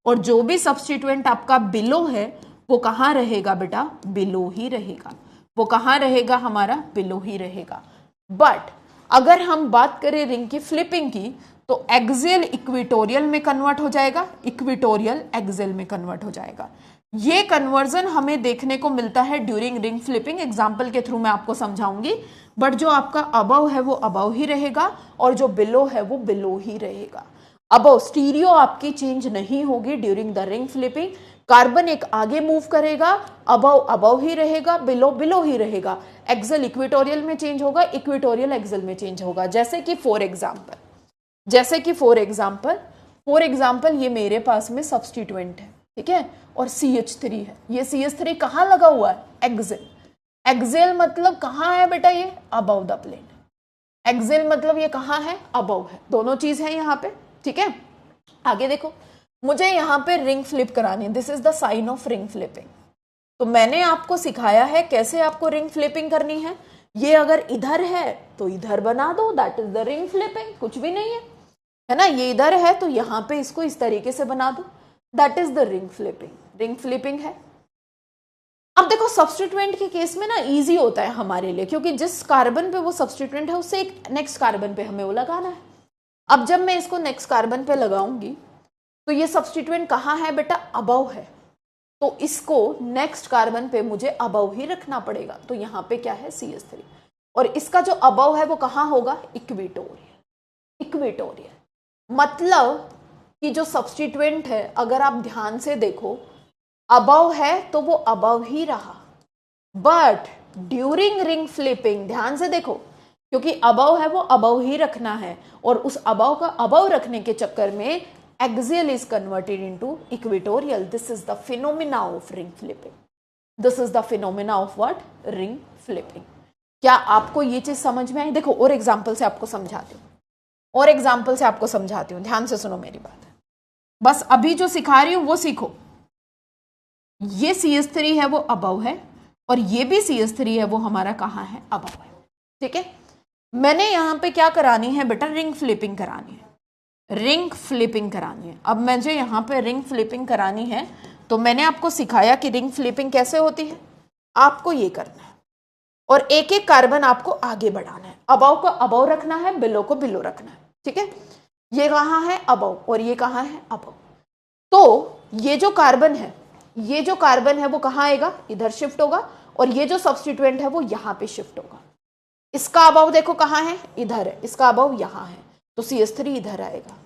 और जो भी सब्स्टिट्यूएंट आपका बिलो है वो कहाँ रहेगा बेटा बिलो ही रहेगा। वो कहाँ रहेगा हमारा बिलो ही रहेगा। बट अगर हम बात करें रिंग की फ्लिपिंग की, तो एक्सियल इक्वेटोरियल में कन्वर्ट हो जाएगा, इक्वेटोरियल एक्सियल में कन्वर्ट हो जाएगा। ये कन्वर्जन हमें देखने को मिलता है ड्यूरिंग रिंग फ्लिपिंग। एग्जाम्पल के थ्रू मैं आपको समझाऊंगी। बट जो आपका अबव है वो अबव ही रहेगा और जो बिलो है वो बिलो ही रहेगा। अबव स्टीरियो आपकी चेंज नहीं होगी during the ring flipping. Carbon एक आगे मूव करेगा, अबव अबव ही रहेगा, बिलो बिलो ही रहेगा। एक्सियल इक्वेटोरियल में चेंज होगा, इक्वेटोरियल एक्सियल में चेंज होगा। जैसे कि फॉर एग्जाम्पल ये मेरे पास में सब्स्टिट्यूएंट है, ठीक है, और CH3 है। ये CH3 कहाँ लगा हुआ है एक्सियल। एक्सियल मतलब कहाँ है बेटा ये अबव द प्लेन। एक्सियल मतलब ये कहाँ है अबव है, दोनों चीज है यहाँ पे, ठीक है। आगे देखो, मुझे यहाँ पे रिंग फ्लिप करानी है, this is the sign of ring flipping. तो मैंने आपको सिखाया है कैसे आपको रिंग फ्लिपिंग करनी है। ये अगर इधर है तो इधर बना दो, that is the ring flipping, कुछ भी नहीं है ना। ये इधर है तो यहाँ पे इसको इस तरीके से बना दो, that is the ring flipping. Ring flipping है। अब देखो सब्स्टिट्यूएंट के केस में ना इजी होता है हमारे लिए, क्योंकि जिस कार्बन पे वो सब्स्टिट्यूएंट है उससे एक नेक्स्ट कार्बन पे हमें वो लगाना है। अब जब मैं इसको नेक्स्ट कार्बन पे लगाऊंगी तो ये सब्स्टिट्यूएंट कहाँ है बेटा अबव है, तो इसको नेक्स्ट कार्बन पे मुझे अबव ही रखना पड़ेगा। तो यहाँ पे क्या है CH3, और इसका जो अबव है वो कहाँ होगा इक्वेटोरियल। इक्वेटोरियल मतलब कि जो सब्स्टिट्यूएंट है अगर आप ध्यान से देखो अबव है तो वो अबव ही रहा, बट ड्यूरिंग रिंग फ्लिपिंग ध्यान से देखो, क्योंकि अबव है वो अबव ही रखना है, और उस अबव का अबव रखने के चक्कर में axial is converted into equatorial. This is the phenomena of ring flipping. This is the phenomena of what? Ring flipping. क्या आपको ये चीज समझ में आई? देखो और एग्जाम्पल से आपको समझाती हूँ, ध्यान से सुनो मेरी बात। बस अभी जो सिखा रही हूं वो सीखो। ये CH3 है वो अबव है, और ये भी CH3 है वो हमारा कहाँ है, अबव है। ठीक है, मैंने यहाँ पे क्या करानी है बेटा, रिंग फ्लिपिंग करानी है, रिंग फ्लिपिंग करानी है। अब मुझे यहाँ पे रिंग फ्लिपिंग करानी है, तो मैंने आपको सिखाया कि रिंग फ्लिपिंग कैसे होती है। आपको ये करना है और एक एक कार्बन आपको आगे बढ़ाना है। अबव को अबव रखना है, बिलो को बिलो रखना है। ठीक है, ये कहाँ है, अबव, और ये कहाँ है, अबव। तो ये जो कार्बन है, ये जो कार्बन है वो कहाँ आएगा, इधर शिफ्ट होगा, और ये जो सब्स्टिट्यूएंट है वो यहाँ पे शिफ्ट होगा। इसका अबव देखो कहाँ है, इधर है, इसका अबव यहाँ है, तो CH3 इधर आएगा।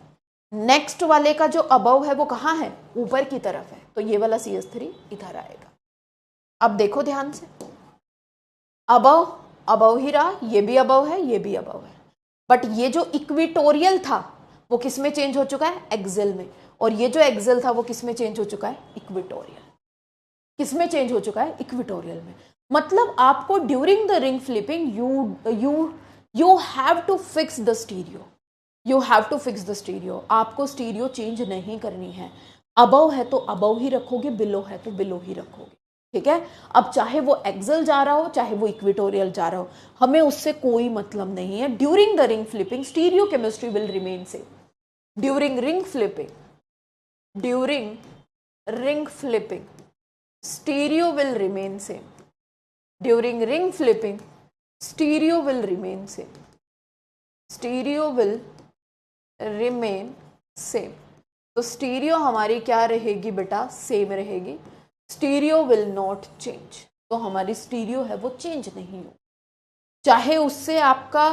नेक्स्ट वाले का जो अबव है वो कहाँ है, ऊपर की तरफ है, तो ये वाला CH3 इधर आएगा। अब देखो ध्यान से, अबव अबव ही रहा, ये भी अबव है, ये भी अबव है, बट ये जो इक्विटोरियल था वो किस में चेंज हो चुका है, एक्सेल में, और ये जो एक्सेल था वो किस में चेंज हो चुका है, इक्विटोरियल। किस में चेंज हो चुका है, इक्विटोरियल में। मतलब आपको during the ring flipping you have to fix the stereo, you have to fix the stereo. आपको स्टीरियो चेंज नहीं करनी है। अबव है तो अबव ही रखोगे, बिलो है तो बिलो ही रखोगे। ठीक है, अब चाहे वो एक्सेल जा रहा हो चाहे वो इक्विटोरियल जा रहा हो, हमें उससे कोई मतलब नहीं है। During the ring flipping stereo chemistry will remain same. During ring flipping, during ring flipping stereo will remain same. During ring flipping stereo will remain same. Stereo will remain same. तो स्टीरियो हमारी क्या रहेगी बेटा, सेम रहेगी। स्टीरियो विल नॉट चेंज, तो हमारी स्टीरियो है वो चेंज नहीं हो, चाहे उससे आपका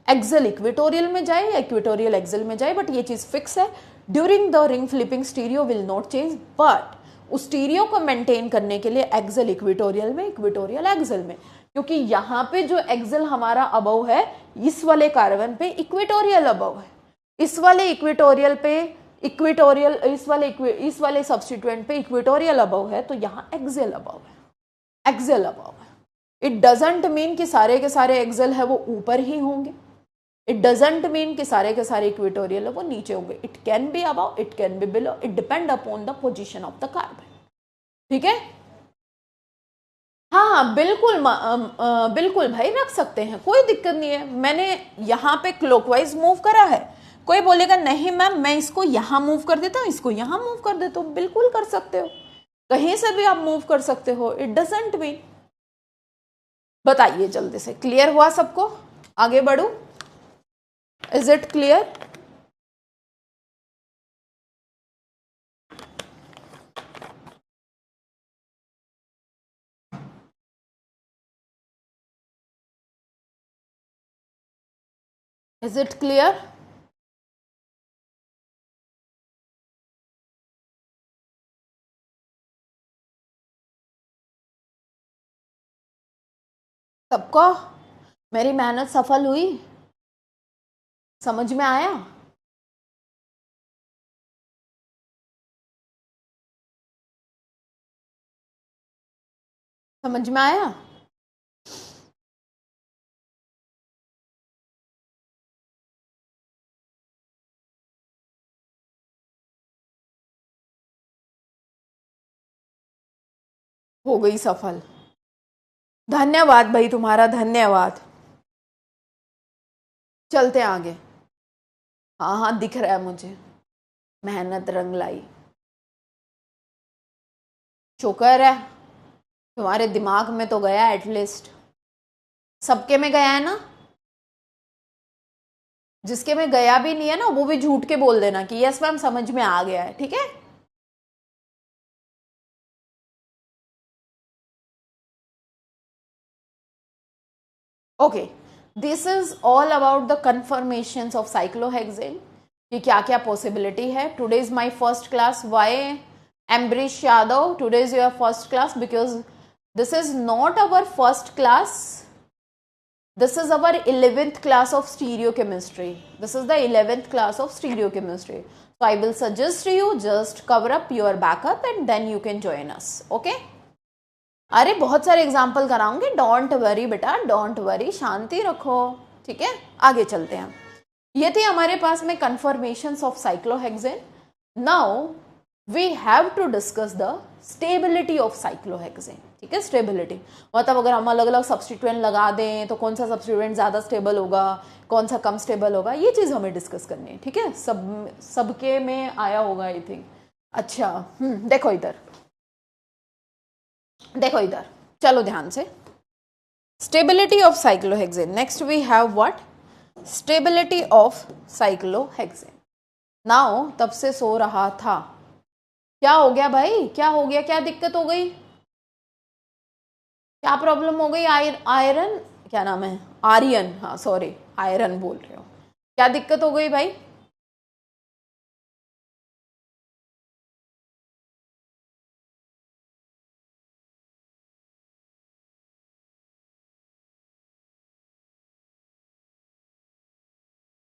एक्सेल इक्विटोरियल में जाए या इक्विटोरियल एक्सेल में जाए, बट ये चीज फिक्स है। During the ring flipping stereo will not change, but उस स्टीरियो को मेंटेन करने के लिए एक्सेल इक्विटोरियल में, इक्विटोरियल एक्सेल में, क्योंकि यहाँ पे जो एक्सेल हमारा अबव है, इस वाले कार्बन पे इक्विटोरियल अबव है, इस वाले इक्विटोरियल पे इक्विटोरियल, इस वाले सब्स्टिट्यूएंट पे इक्विटोरियल अबव है, तो यहाँ एक्सेल अबव है, एक्सेल अबव है। इट डजंट मीन कि सारे के सारे एक्सेल है वो ऊपर ही होंगे, इट डजंट मीन कि सारे के सारे इक्विटोरियल है वो नीचे होंगे। It can be above, it can be below, it depend upon the position of the carbon. ठीक है, हाँ बिल्कुल, बिल्कुल भाई रख सकते हैं, कोई दिक्कत नहीं है। मैंने यहाँ पे क्लॉकवाइज मूव करा है, कोई बोलेगा नहीं मैम मैं इसको यहाँ मूव कर देता हूँ, इसको यहाँ मूव कर देता हूँ, बिल्कुल कर सकते हो, कहीं से भी आप मूव कर सकते हो, इट डजंट मीन। बताइए जल्दी से, क्लियर हुआ सबको, आगे बढ़ू, is it clear? Is it clear? सबको मेरी मेहनत सफल हुई, समझ में आया? समझ में आया? हो गई सफल, धन्यवाद भाई तुम्हारा, धन्यवाद। चलते आगे। हाँ हाँ दिख रहा है मुझे, मेहनत रंग लाई, शुक्र है तुम्हारे दिमाग में तो गया, एटलीस्ट सबके में गया है ना। जिसके में गया भी नहीं है ना वो भी झूठ के बोल देना कि यस मैम समझ में आ गया है। ठीक है, okay, this is all about the conformations of cyclohexane कि क्या क्या पॉसिबिलिटी है। Today is my first class, why Ambrish Yadav, today is your first class because this is not our first class, this is our 11th class of stereochemistry, this is the 11th class of stereochemistry, so I will suggest to you just cover up your backup and then you can join us, okay? अरे बहुत सारे एग्जाम्पल कराऊंगे, डोंट वरी बेटा, डोंट वरी, शांति रखो। ठीक है, आगे चलते हैं। ये थी हमारे पास में conformations of cyclohexane. Now we have to discuss the stability of cyclohexane. ठीक है, स्टेबिलिटी मतलब अगर हम अलग अलग सब्स्टिट्यूएंट लगा दें तो कौन सा सब्स्टिट्यूएंट ज़्यादा स्टेबल होगा, कौन सा कम स्टेबल होगा, ये चीज़ हमें डिस्कस करनी है। ठीक है, सबके में आया होगा आई थिंक। अच्छा देखो इधर, देखो इधर, चलो ध्यान से। Stability of cyclohexane, next we have what, stability of cyclohexane. Now तब से सो रहा था, क्या हो गया भाई, क्या हो गया, क्या दिक्कत हो गई, क्या प्रॉब्लम हो गई? आयरन, क्या नाम है, आर्यन, हाँ सॉरी आयरन बोल रहे हो, क्या दिक्कत हो गई भाई?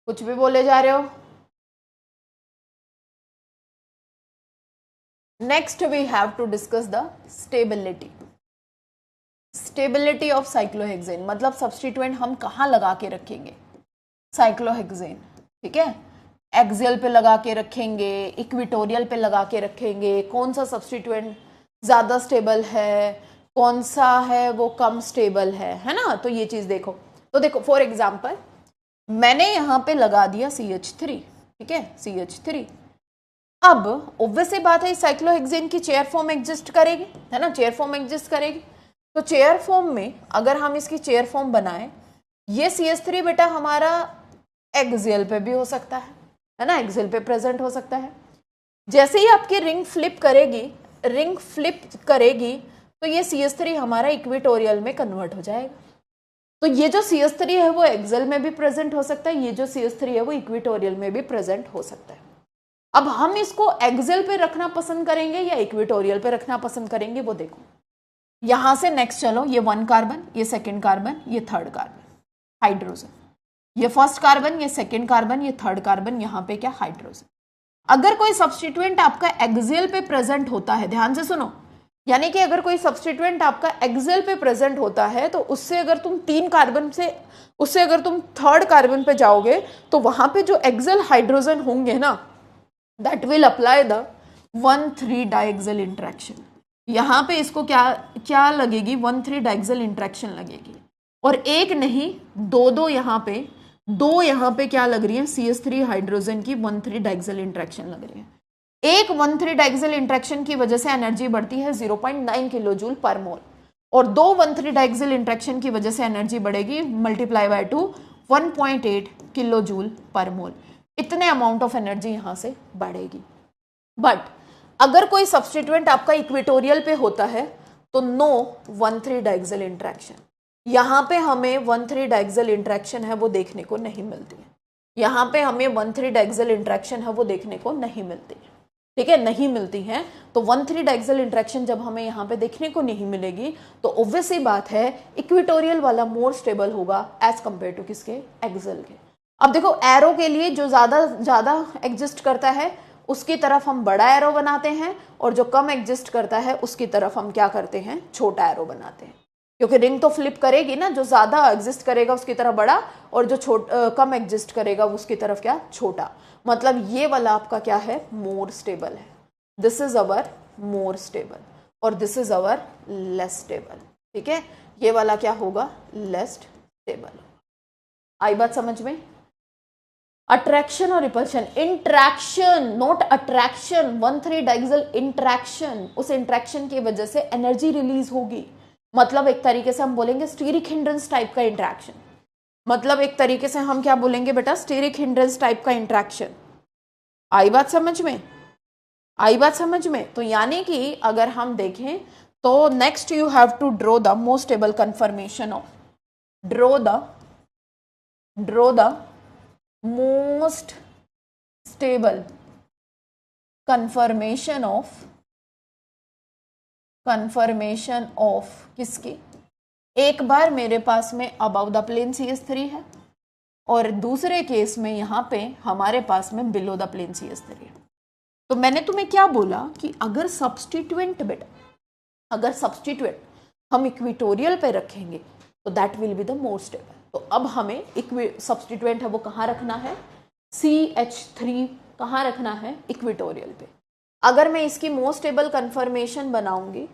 कुछ भी बोले जा रहे हो। Next we have to discuss the stability, stability of cyclohexane मतलब सब्स्टिट्यूएंट हम कहाँ लगा के रखेंगे साइक्लोहेक्सेन। ठीक है, एक्सियल पे लगा के रखेंगे, इक्विटोरियल पे लगा के रखेंगे, कौन सा सब्स्टिट्यूएंट ज़्यादा स्टेबल है, कौन सा है वो कम स्टेबल है ना। तो ये चीज़ देखो, तो देखो फॉर एग्जाम्पल मैंने यहाँ पे लगा दिया CH3, ठीक है CH3। अब ऑब्वियस सी बात है साइक्लोहेक्सेन की चेयर फॉर्म एग्जिस्ट करेगी, है ना, चेयर फॉर्म एग्जिस्ट करेगी। तो चेयर फॉर्म में अगर हम इसकी चेयर फॉर्म बनाए, ये CH3 बेटा हमारा एक्सियल पे भी हो सकता है ना, एक्सियल पे प्रेजेंट हो सकता है। जैसे ही आपकी रिंग फ्लिप करेगी, रिंग फ्लिप करेगी तो ये CH3 हमारा इक्वेटोरियल में कन्वर्ट हो जाएगा। तो ये जो CH3 है वो एक्सियल में भी प्रेजेंट हो सकता है, ये जो CH3 है वो इक्वेटोरियल में भी प्रेजेंट हो सकता है। अब हम इसको एक्सियल पे रखना पसंद करेंगे या इक्वेटोरियल पे रखना पसंद करेंगे वो देखो। यहां से नेक्स्ट चलो, ये 1 कार्बन, ये 2nd कार्बन, ये 3rd कार्बन हाइड्रोजन, ये 1st कार्बन, ये 2nd कार्बन, ये 3rd कार्बन, यहाँ पे क्या हाइड्रोजन। अगर कोई सब्स्टिट्यूएंट आपका एक्सियल पे प्रेजेंट होता है, ध्यान से सुनो, यानी कि अगर कोई सब्स्टिट्यूएंट आपका एक्सियल पे प्रेजेंट होता है तो उससे अगर तुम 3 कार्बन से, उससे अगर तुम 3rd कार्बन पे जाओगे तो वहां पे जो एक्सियल हाइड्रोजन होंगे ना, that will apply the 1,3 diaxial interaction. यहाँ पे इसको क्या लगेगी, 1,3 डाइएक्सियल इंटरेक्शन लगेगी। और एक नहीं, दो यहाँ पे, दो यहाँ पे क्या लग रही है, CH3 हाइड्रोजन की 1,3 डाइएक्सियल इंटरेक्शन लग रही है। एक 1,3 डाइएक्सियल इंटरेक्शन की वजह से एनर्जी बढ़ती है 0.9 किलो जूल पर मोल, और दो 1,3 डाइएक्सियल इंटरेक्शन की वजह से एनर्जी बढ़ेगी multiply by 2 1.8 kilo joule per मोल। इतने अमाउंट ऑफ एनर्जी यहां से बढ़ेगी। बट अगर कोई सब्स्टिट्यूएंट आपका इक्वेटोरियल पे होता है तो नो 1,3 डाइएक्सियल इंटरेक्शन, यहां पे हमें 1,3 डाइएक्सियल इंटरेक्शन है वो देखने को नहीं मिलती है, यहां पे हमें 1,3 डाइएक्सियल इंटरेक्शन है वो देखने को नहीं मिलती है। ठीक है, नहीं मिलती है। तो 1,3 डाइएक्सियल इंटरेक्शन जब हमें यहाँ पे देखने को नहीं मिलेगी तो ऑब्वियस ही बात है इक्वेटोरियल वाला मोर स्टेबल होगा एज कंपेयर टू किसके, एक्सियल के। अब देखो एरो के लिए जो ज्यादा एग्जिस्ट करता है उसकी तरफ हम बड़ा एरो बनाते हैं, और जो कम एग्जिस्ट करता है उसकी तरफ हम क्या करते हैं, छोटा एरो बनाते हैं, क्योंकि रिंग तो फ्लिप करेगी ना, जो ज्यादा एग्जिस्ट करेगा उसकी तरफ बड़ा, और जो कम एग्जिस्ट करेगा उसकी तरफ क्या, छोटा। मतलब ये वाला आपका क्या है, मोर स्टेबल है। This is our more stable और this is our less stable. ठीक है, ये वाला क्या होगा, लेस स्टेबल। आई बात समझ में? अट्रैक्शन और repulsion, interaction not attraction, 1,3 diaxial interaction, उस इंट्रैक्शन की वजह से एनर्जी रिलीज होगी। मतलब एक तरीके से हम बोलेंगे स्टीरिक हिंड्रेंस टाइप का इंट्रैक्शन, मतलब एक तरीके से हम क्या बोलेंगे बेटा, स्टीरिक हिंड्रेंस टाइप का इंट्रैक्शन। आई बात समझ में? आई बात समझ में? तो यानी कि अगर हम देखें तो next you have to draw the most stable conformation of, draw the most stable conformation of किसकी, एक बार मेरे पास में अबव द प्लेन CH3 है और दूसरे केस में यहाँ पे हमारे पास में बिलो द प्लेन CH3 है। तो मैंने तुम्हें क्या बोला कि अगर सब्स्टिट्यूएंट बेटा, अगर सब्स्टिट्यूएंट हम इक्वेटोरियल पे रखेंगे तो that will be the more stable. तो अब हमें सब्स्टिट्यूएंट है वो कहाँ रखना है, CH3 कहाँ रखना है? इक्विटोरियल पे। अगर मैं इसकी मोस्ट स्टेबल कन्फर्मेशन बनाऊंगी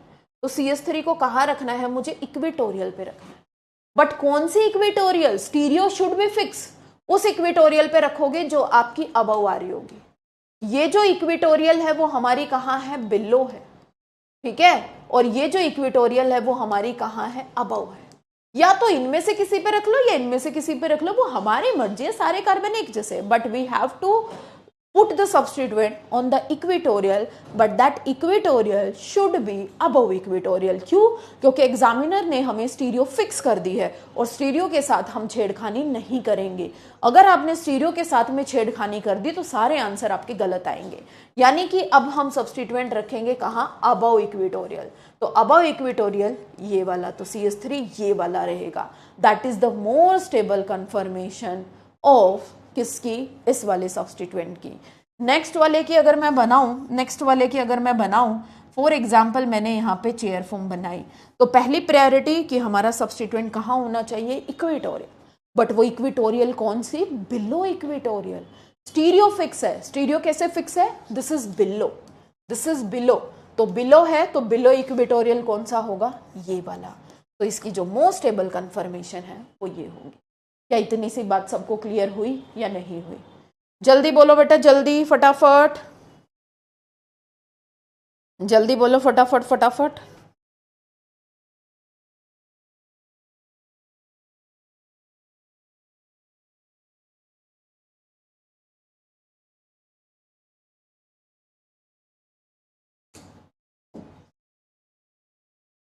तो CH3 को कहाँ रखना है? मुझे इक्विटोरियल पे रखना है। बट कौन सी equatorial? Stereo should be fix. उस इक्विटोरियल पे रखोगे जो आपकी अबव आ रही होगी। ये जो इक्विटोरियल है वो हमारी कहाँ है? बिलो है, ठीक है। और ये जो इक्विटोरियल है वो हमारी कहाँ है? अबव है। या तो इनमें से किसी पे रख लो या इनमें से किसी पे रख लो, वो हमारी मर्जी है, सारे कार्बन एक जैसे। But we have to put the substituent on the equatorial, but that equatorial should be above equatorial। क्यों? क्योंकि एग्जामिनर ने हमें स्टीरियो फिक्स कर दी है और स्टीरियो के साथ हम छेड़खानी नहीं करेंगे। अगर आपने स्टीरियो के साथ में छेड़खानी कर दी तो सारे आंसर आपके गलत आएंगे। यानी कि अब हम सब्सटीट्यूएंट रखेंगे कहाँ? Above equatorial. तो अबव इक्वेटोरियल ये वाला, तो CH3 ये वाला रहेगा। That is the more stable conformation of किसकी? इस वाले सब्सटीट्यूएंट की। नेक्स्ट वाले की अगर मैं बनाऊं, फॉर एग्जाम्पल मैंने यहाँ पे चेयर फॉर्म बनाई, तो पहली प्रायोरिटी कि हमारा सब्सटीट्यूएंट कहाँ होना चाहिए? इक्वेटोरियल। बट वो इक्वेटोरियल कौन सी? Below equatorial. स्टीरियो फिक्स है। स्टीरियो कैसे फिक्स है? This is below, this is below. तो बिलो है तो बिलो इक्वेटोरियल कौन सा होगा? ये वाला। तो इसकी जो मोस्ट स्टेबल कन्फर्मेशन है वो ये होगी। क्या इतनी सी बात सबको क्लियर हुई या नहीं हुई? जल्दी बोलो बेटा, जल्दी, फटाफट जल्दी बोलो, फटाफट फटाफट।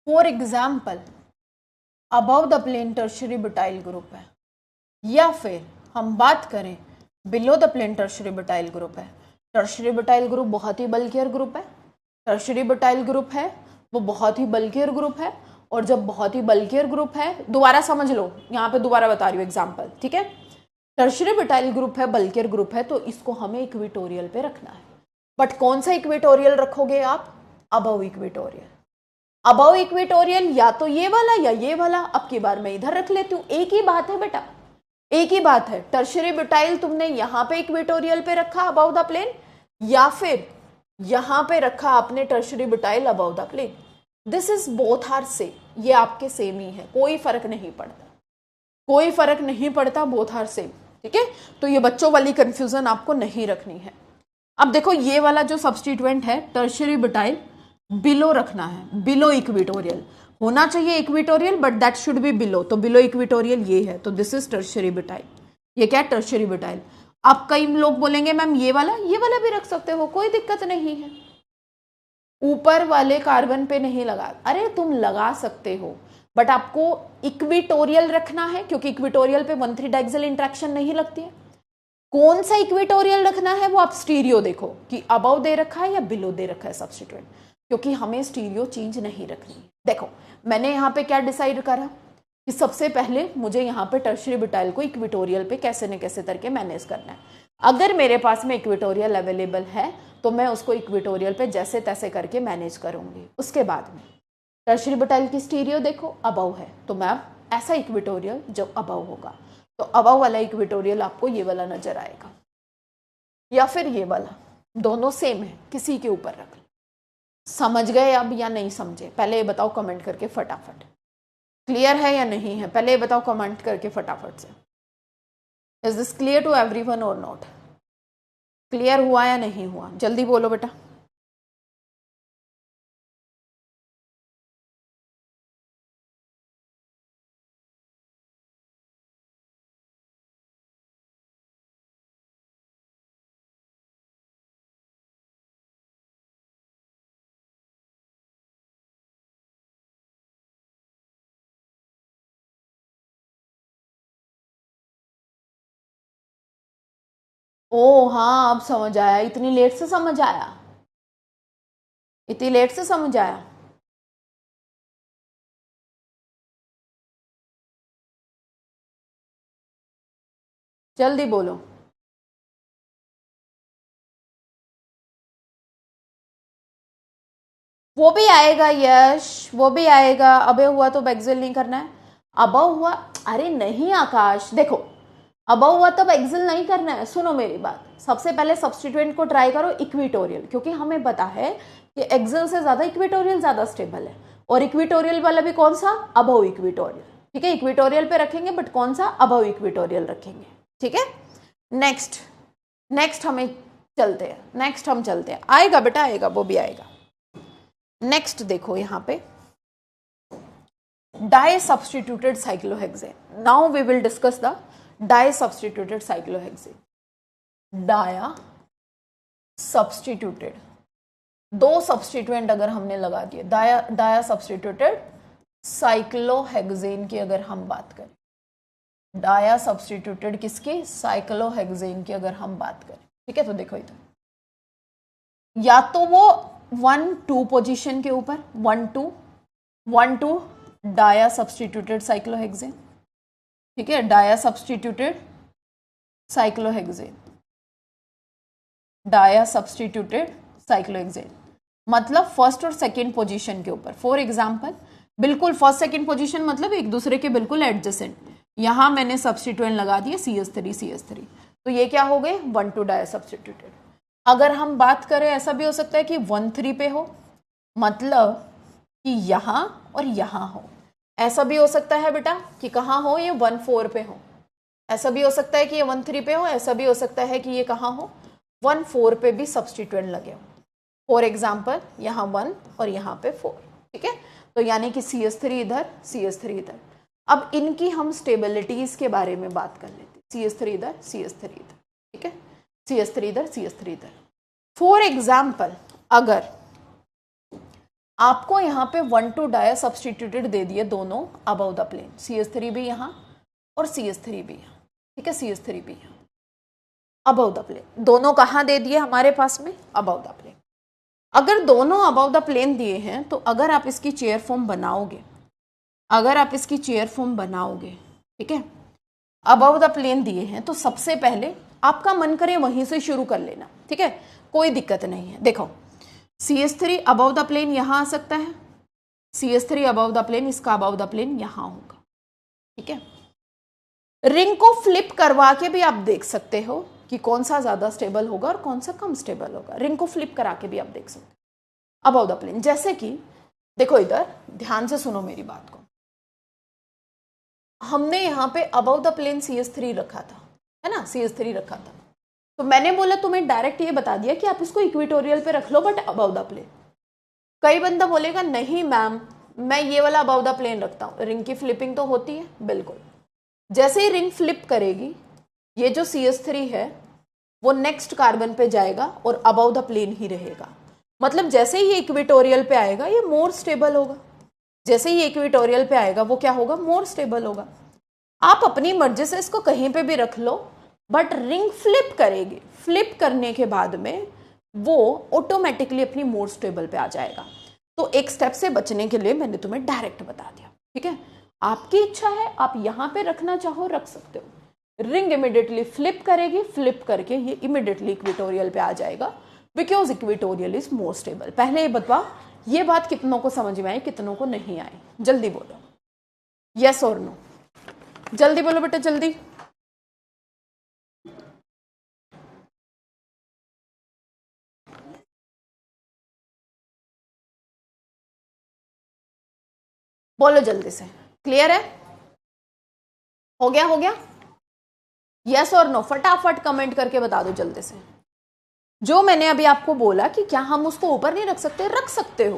For example above the plane tertiary butyl group है, या फिर हम बात करें below the plane tertiary butyl group है। टर्शियरी ब्यूटाइल ग्रुप बहुत ही बल्कियर ग्रुप है। टर्शियरी ब्यूटाइल ग्रुप है वो बहुत ही बल्कियर ग्रुप है। और जब बहुत ही बल्कियर ग्रुप है, दोबारा समझ लो, यहाँ पे दोबारा बता रही हूँ एग्जाम्पल, ठीक है। टर्शियरी ब्यूटाइल ग्रुप है, बल्कियर ग्रुप है, तो इसको हमें इक्वेटोरियल पे रखना है। बट कौन सा इक्वेटोरियल रखोगे आप? Above equatorial. अबव इक्वेटोरियल या तो ये वाला या ये वाला। अब की बार मैं इधर रख लेती हूँ, एक ही बात है बेटा, एक ही बात है। टर्शियरी ब्यूटाइल तुमने यहाँ पे इक्वेटोरियल पे रखा अबव द प्लेन, या फिर यहाँ पे रखा आपने tertiary butyl above the plane. This is both are same, ये आपके सेम ही है, कोई फर्क नहीं पड़ता, कोई फर्क नहीं पड़ता, बोथ आर सेम, ठीक है। तो ये बच्चों वाली कंफ्यूजन आपको नहीं रखनी है। अब देखो ये वाला जो सब्सटीट्यूएंट है टर्शियरी ब्यूटाइल, बिलो रखना है, बिलो इक्वेटोरियल होना चाहिए। Equatorial but that should be below, तो बिलो इक्वेटोरियल ये है, तो दिस इज टर्शियरी ब्यूटाइल। ये क्या है? Tertiary butyl. अब कई लोग बोलेंगे मैम ये वाला भी रख सकते हो, कोई दिक्कत नहीं है, ऊपर वाले कार्बन पे नहीं लगा। अरे तुम लगा सकते हो बट आपको इक्वेटोरियल रखना है, क्योंकि इक्वेटोरियल पे 1,3 डाइक्सिल इंट्रैक्शन नहीं लगती है। कौन सा इक्वेटोरियल रखना है वो आप स्टीरियो देखो कि अबव दे रखा है या बिलो दे रखा है सब्सटीट्यूएंट, क्योंकि हमें स्टीरियो चेंज नहीं रखनी है। देखो मैंने यहाँ पे क्या डिसाइड करा कि सबसे पहले मुझे यहाँ पे टर्शियरी ब्यूटाइल को इक्वेटोरियल पे कैसे न कैसे करके मैनेज करना है। अगर मेरे पास में इक्वेटोरियल अवेलेबल है तो मैं उसको इक्वेटोरियल पे जैसे तैसे करके मैनेज करूंगी। उसके बाद में टर्शियरी ब्यूटाइल की स्टीरियो देखो अबव है, तो मैं ऐसा इक्वेटोरियल जो अबव होगा, तो अबव वाला इक्वेटोरियल आपको ये वाला नजर आएगा, या फिर ये वाला, दोनों सेम है, किसी के ऊपर रख लो। समझ गए अब या नहीं समझे? पहले ये बताओ कमेंट करके फटाफट। क्लियर है या नहीं है? पहले ये बताओ कमेंट करके फटाफट से। Is this clear to everyone और नॉट? क्लियर हुआ या नहीं हुआ? जल्दी बोलो बेटा। ओ हाँ, अब समझ आया। इतनी लेट से समझ आया? इतनी लेट से समझ आया? जल्दी बोलो। वो भी आएगा यश, वो भी आएगा। अबे हुआ तो बैक्सिल नहीं करना है, अबव हुआ। अरे नहीं आकाश, देखो अबव हुआ तब एक्सिल नहीं करना है। सुनो मेरी बात, सबसे पहले सब्स्टिट्यूएंट को ट्राई करो इक्विटोरियल, क्योंकि हमें पता है कि एक्सिल से ज्यादा इक्विटोरियल ज्यादा स्टेबल है। और इक्विटोरियल वाला भी कौन सा? Above equatorial. ठीक है, इक्विटोरियल पे रखेंगे बट कौन सा? अबव इक्विटोरियल रखेंगे। ठीक है, नेक्स्ट हमें चलते हैं, नेक्स्ट हम चलते हैं। आएगा बेटा, आएगा, वो भी आएगा। नेक्स्ट देखो यहां पे disubstituted cyclohexane. Now we will discuss the disubstituted cyclohexane. Disubstituted, दो सब्स्टिट्यूएंट अगर हमने लगा दिए, डाया सब्स्टिट्यूटेड साइक्लोहेक्सेन की अगर हम बात करें, डाया सब्स्टिट्यूटेड किसकी? साइक्लोहेक्सेन की अगर हम बात करें। ठीक है, तो देखो इधर, या तो वो 1-2 पोजीशन के ऊपर 1-2 डाया सब्स्टिट्यूटेड साइक्लोहेक्सेन। ठीक है, disubstituted cyclohexane, disubstituted cyclohexane, मतलब फर्स्ट और सेकंड पोजीशन के ऊपर। फॉर एग्जांपल, बिल्कुल फर्स्ट सेकंड पोजीशन मतलब एक दूसरे के बिल्कुल एडजेसेंट। यहां मैंने सब्स्टिट्यूएंट लगा दिए CH3, तो ये क्या हो गए? 1-2 डाया सब्स्टिट्यूटेड। अगर हम बात करें, ऐसा भी हो सकता है कि 1-3 पे हो, मतलब कि यहां और यहां हो। ऐसा भी हो सकता है बेटा कि कहाँ हो? ये 1-4 पे हो। ऐसा भी हो सकता है कि ये 1-3 पे हो। ऐसा भी हो सकता है कि ये कहाँ हो? 1-4 पे भी सब्स्टिट्यूएंट लगे हो। फॉर एग्जाम्पल, यहाँ 1 और यहाँ पे 4। ठीक है, तो यानी कि CH3 इधर, CH3 इधर। अब इनकी हम स्टेबिलिटीज के बारे में बात कर लेते हैं। CH3 इधर, CH3 इधर। ठीक है, CH3 इधर, CH3 इधर। फॉर एग्जाम्पल, अगर आपको यहाँ पे 1-2 डाया सब्स्टिट्यूटेड दे दिए दोनों अबव द प्लेन, CH3 भी यहाँ और CH3 भी यहाँ। ठीक है, CH3 भी यहाँ अबव द प्लेन। दोनों कहाँ दे दिए हमारे पास में? Above the plane. अगर दोनों अबव द प्लेन दिए हैं, तो अगर आप इसकी चेयर फॉर्म बनाओगे, ठीक है, अबव द प्लेन दिए हैं, तो सबसे पहले आपका मन करे वहीं से शुरू कर लेना। ठीक है, कोई दिक्कत नहीं है। देखो, CH3 अबव द प्लेन यहां आ सकता है, CH3 अबव द प्लेन, इसका अबव द प्लेन यहां होगा। ठीक है, रिंग को फ्लिप करवा के भी आप देख सकते हो कि कौन सा ज्यादा स्टेबल होगा और कौन सा कम स्टेबल होगा। रिंग को फ्लिप करा के भी आप देख सकते हो अबव द प्लेन। जैसे कि देखो इधर, ध्यान से सुनो मेरी बात को। हमने यहाँ पे अबव द प्लेन CH3 रखा था, है ना, CH3 रखा था। तो मैंने बोला, तुम्हें डायरेक्ट ये बता दिया कि आप इसको इक्वेटोरियल पे रख लो बट अबव द प्लेन। कई बंदा बोलेगा नहीं मैम, मैं ये वाला अबव द प्लेन रखता हूँ। रिंग की फ्लिपिंग तो होती है, बिल्कुल। जैसे ही रिंग फ्लिप करेगी, ये जो CH3 है वो नेक्स्ट कार्बन पे जाएगा और अबव द प्लेन ही रहेगा। मतलब जैसे ही ये इक्वेटोरियल पे आएगा, ये मोर स्टेबल होगा। जैसे ही इक्वेटोरियल पे आएगा, वो क्या होगा? मोर स्टेबल होगा। आप अपनी मर्जी से इसको कहीं पे भी रख लो, बट रिंग फ्लिप करेगी। फ्लिप करने के बाद में वो ऑटोमेटिकली अपनी मोर स्टेबल पे आ जाएगा। तो एक स्टेप से बचने के लिए मैंने तुम्हें डायरेक्ट बता दिया। ठीक है, आपकी इच्छा है, आप यहां पे रखना चाहो रख सकते हो। रिंग इमिडिएटली फ्लिप करेगी, फ्लिप करके ये इमिडिएटली इक्वेटोरियल पे आ जाएगा, because equatorial is more stable. पहले ये बताओ, ये बात कितनों को समझ में आई, कितनों को नहीं आई? जल्दी बोलो, यस और नो। जल्दी बोलो बेटा, जल्दी। बोलो जल्दी से। क्लियर है? हो गया, हो गया? यस और नो फटाफट कमेंट करके बता दो जल्दी से। जो मैंने अभी आपको बोला कि क्या हम उसको ऊपर नहीं रख सकते, रख सकते हो।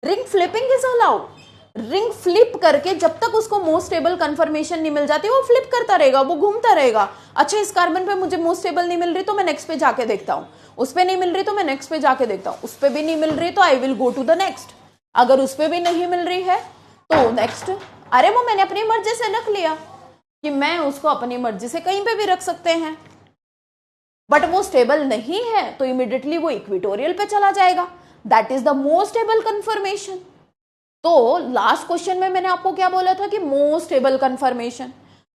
Ring flipping is allowed. Ring flip करके जब तक उसको मोस्ट स्टेबल कंफर्मेशन नहीं मिल जाती, वो फ्लिप करता रहेगा, वो घूमता रहेगा। अच्छा, इस कार्बन पे मुझे मोस्ट स्टेबल नहीं मिल रही तो मैं नेक्स्ट पे जाके देखता हूँ, उस पे नहीं मिल रही तो मैं नेक्स्ट पे जाके देखता हूँ, उस पे भी नहीं मिल रही तो I will go to the next. अगर उस पे भी नहीं मिल रही है तो नेक्स्ट। अरे वो मैंने अपनी मर्जी से रख लिया कि मैं उसको अपनी मर्जी से कहीं पे भी रख सकते हैं, बट वो स्टेबल नहीं है तो इमिडिएटली वो इक्वेटोरियल पे चला जाएगा। That is the most stable conformation. तो लास्ट क्वेश्चन में मैंने आपको क्या बोला था कि most stable conformation.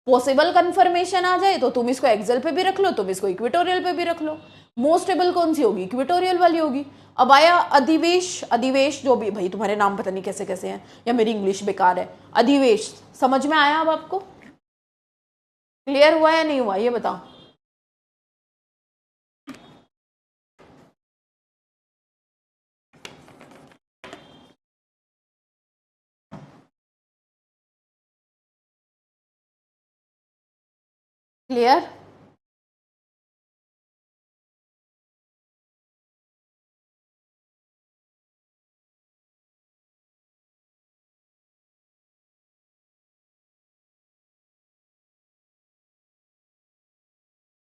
Possible conformation आ जाए तो तुम इसको एक्सेल पे भी रख लो, तुम इसको इक्वेटोरियल पे भी रख लो। मोस्ट स्टेबल कौन सी होगी? इक्वेटोरियल वाली होगी। अब आया अधिवेश। अधिवेश जो भी, भाई तुम्हारे नाम पता नहीं कैसे कैसे हैं, या मेरी इंग्लिश बेकार है। अधिवेश समझ में आया अब आपको? क्लियर हुआ या नहीं हुआ ये बताओ। क्लियर?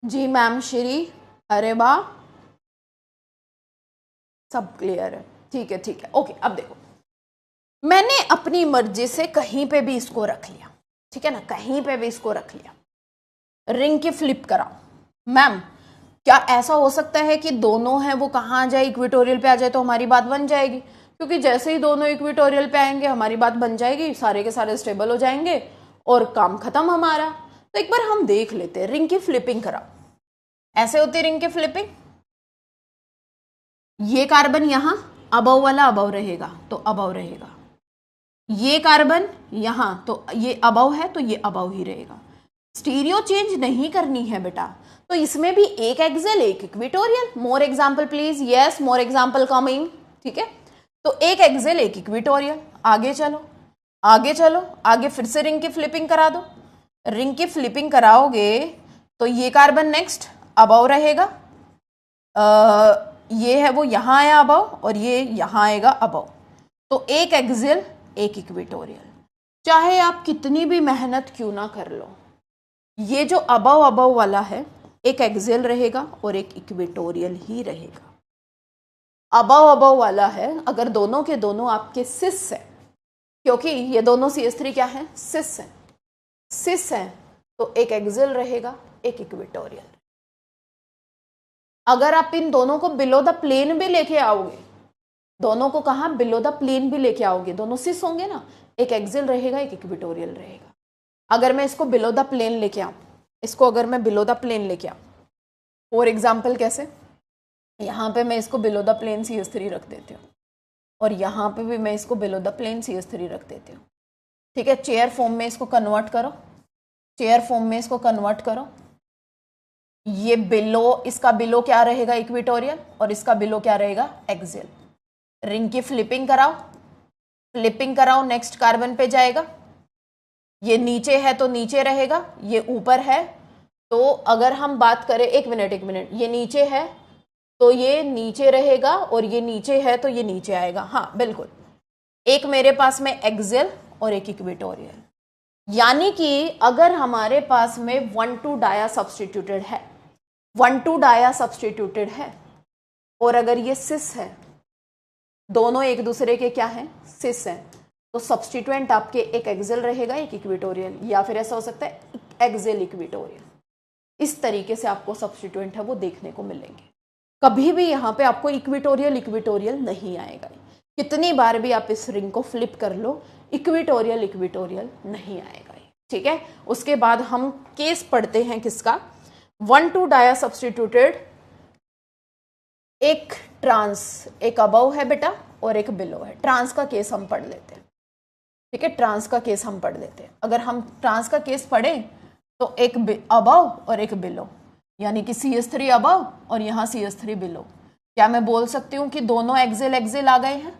जी मैम श्री, अरे वाह, सब क्लियर है, ठीक है ठीक है, ओके। अब देखो, मैंने अपनी मर्जी से कहीं पे भी इसको रख लिया, ठीक है ना, कहीं पे भी इसको रख लिया। रिंग की फ्लिप कराओ। मैम क्या ऐसा हो सकता है कि दोनों हैं वो कहाँ आ जाए, इक्वेटोरियल पे आ जाए तो हमारी बात बन जाएगी? क्योंकि जैसे ही दोनों इक्वेटोरियल पे आएंगे हमारी बात बन जाएगी, सारे के सारे स्टेबल हो जाएंगे और काम खत्म हमारा। तो एक बार हम देख लेते हैं, रिंग की फ्लिपिंग कराओ। ऐसे होती है रिंग की फ्लिपिंग, ये कार्बन यहां अबव वाला अबव रहेगा तो अबव रहेगा, ये कार्बन यहां तो ये अबव है तो ये अबव ही रहेगा। स्टीरियो चेंज नहीं करनी है बेटा, तो इसमें भी एक एक्सेल एक equatorial. More example please, yes more example coming, ठीक है। तो एक एक्सेल एक इक्वेटोरियल। आगे चलो आगे चलो, आगे फिर से रिंग की फ्लिपिंग करा दो। रिंग की फ्लिपिंग कराओगे तो ये कार्बन नेक्स्ट अबव रहेगा, ये है वो यहां आया अबव और ये यहां आएगा अबव, तो एक एक्सियल एक इक्वेटोरियल। चाहे आप कितनी भी मेहनत क्यों ना कर लो, ये जो अबव अबव वाला है एक एक्सियल रहेगा और एक इक्वेटोरियल ही रहेगा। अबव अबव वाला है अगर दोनों के दोनों आपके सिस है, क्योंकि ये दोनों CH3 क्या है, सिस है, सिस है, तो एक एक्सियल रहेगा एक इक्वेटोरियल। अगर आप इन दोनों को बिलो द प्लेन भी लेके आओगे, दोनों को कहा बिलो द प्लेन भी लेके आओगे, दोनों सिस होंगे ना, एक एक्सियल रहेगा एक इक्वेटोरियल रहेगा। अगर मैं इसको बिलो द प्लेन लेके आऊं, इसको अगर मैं बिलो द प्लेन लेके आऊं, फॉर एग्जाम्पल कैसे, यहां पे मैं इसको बिलो द प्लेन CH3 रख देती हूँ और यहां पे भी मैं इसको बिलो द प्लेन CH3 रख देती हूँ, ठीक है। चेयर फॉर्म में इसको कन्वर्ट करो, चेयर फॉर्म में इसको कन्वर्ट करो। ये बिलो, इसका बिलो क्या रहेगा, इक्वेटोरियल, और इसका बिलो क्या रहेगा, एक्सियल। रिंग की फ्लिपिंग कराओ, फ्लिपिंग कराओ, नेक्स्ट कार्बन पे जाएगा। ये नीचे है तो नीचे रहेगा, ये ऊपर है तो अगर हम बात करें, एक मिनट, ये नीचे है तो ये नीचे रहेगा और ये नीचे है तो ये नीचे आएगा। हाँ बिल्कुल, एक मेरे पास में एक्सियल और एक इक्वेटोरियल, यानी कि अगर हमारे पास में 1,2 डाया सब्सटीट्यूटेड है, 1,2 डाया सब्सटीट्यूटेड है, और अगर ये सिस है, दोनों एक दूसरे के क्या है, सिस है, तो सब्सटीट्यूएंट आपके एक एक्सियल रहेगा एक इक्वेटोरियल, या फिर ऐसा हो सकता है एक्सियल इक्वेटोरियल। इस तरीके से आपको सब्सटीट्यूएंट है वो देखने को मिलेंगे। कभी भी यहाँ पे आपको इक्वेटोरियल इक्वेटोरियल नहीं आएगा, कितनी बार भी आप इस रिंग को फ्लिप कर लो, इक्वेटोरियल इक्वेटोरियल नहीं आएगा, ठीक है। उसके बाद हम केस पढ़ते हैं किसका, 1,2 डाया सब्सटीट्यूटेड, एक ट्रांस, एक अबव है बेटा और एक बिलो है। ट्रांस का केस हम पढ़ लेते हैं, ठीक है, ट्रांस का केस हम पढ़ लेते हैं। अगर हम ट्रांस का केस पढ़ें तो एक अबव और एक बिलो, यानी कि CH3 अबव और यहाँ CH3 बिलो। क्या मैं बोल सकती हूँ कि दोनों एक्सियल एक्सियल आ गए हैं?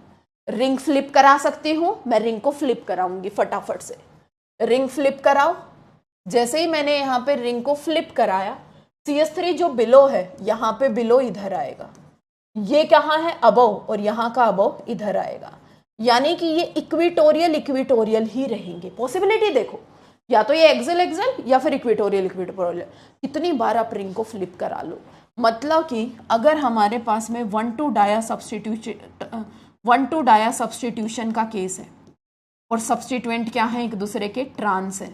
रिंग फ्लिप करा सकती हूँ, मैं रिंग को फ्लिप कराऊंगी फटाफट से। रिंग फ्लिप कराओ, जैसे ही मैंने यहाँ पे रिंग को फ्लिप कराया, CH3 जो बिलो है यहाँ पे बिलो इधर आएगा, ये कहाँ है अबव और यहाँ का अबव इधर आएगा, यानी कि ये इक्वेटोरियल इक्वेटोरियल ही रहेंगे। पॉसिबिलिटी देखो, या तो ये एक्सियल एक्सियल या फिर इक्वेटोरियल इक्वेटोरियल। कितनी बार आप रिंग को फ्लिप करा लो, मतलब कि अगर हमारे पास में 1,2 डाया सब्सटीट्यूशन का केस है और सब्सटीट्यूएंट क्या है, एक दूसरे के ट्रांस है,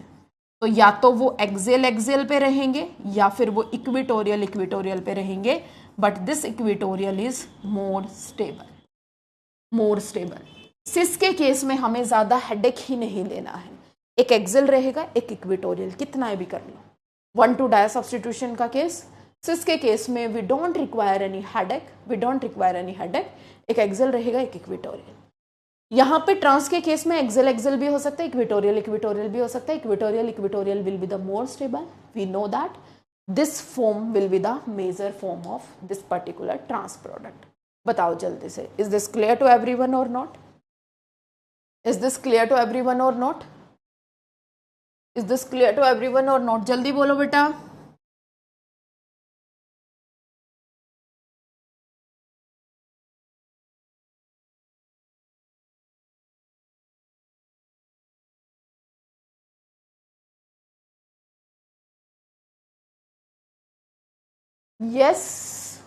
तो या तो वो एक्सियल एक्सियल पे रहेंगे या फिर वो इक्वेटोरियल इक्वेटोरियल पे रहेंगे, but this equatorial is more stable, more stable. Cis के केस में हमें ज्यादा हेडेक ही नहीं लेना है, एक एक्सियल रहेगा एक इक्वेटोरियल, कितना भी कर लो। 1,2 डाया सब्सटीट्यूशन का केस, सिस के केस में we don't require any headache, we don't require any headache, एक एक्सियल रहेगा एक इक्वेटोरियल। यहाँ पे ट्रांस के केस में एक्सेल एक्सेल भी हो सकता है, इक्वेटोरियल इक्वेटोरियल भी हो सकता है। Equatorial equatorial will be the more stable, we know that this form will be the major form of this particular trans product. बताओ जल्दी से, is this clear to everyone और not? Is this clear to everyone और not? Is this clear to everyone और नॉट? जल्दी बोलो बेटा। यस,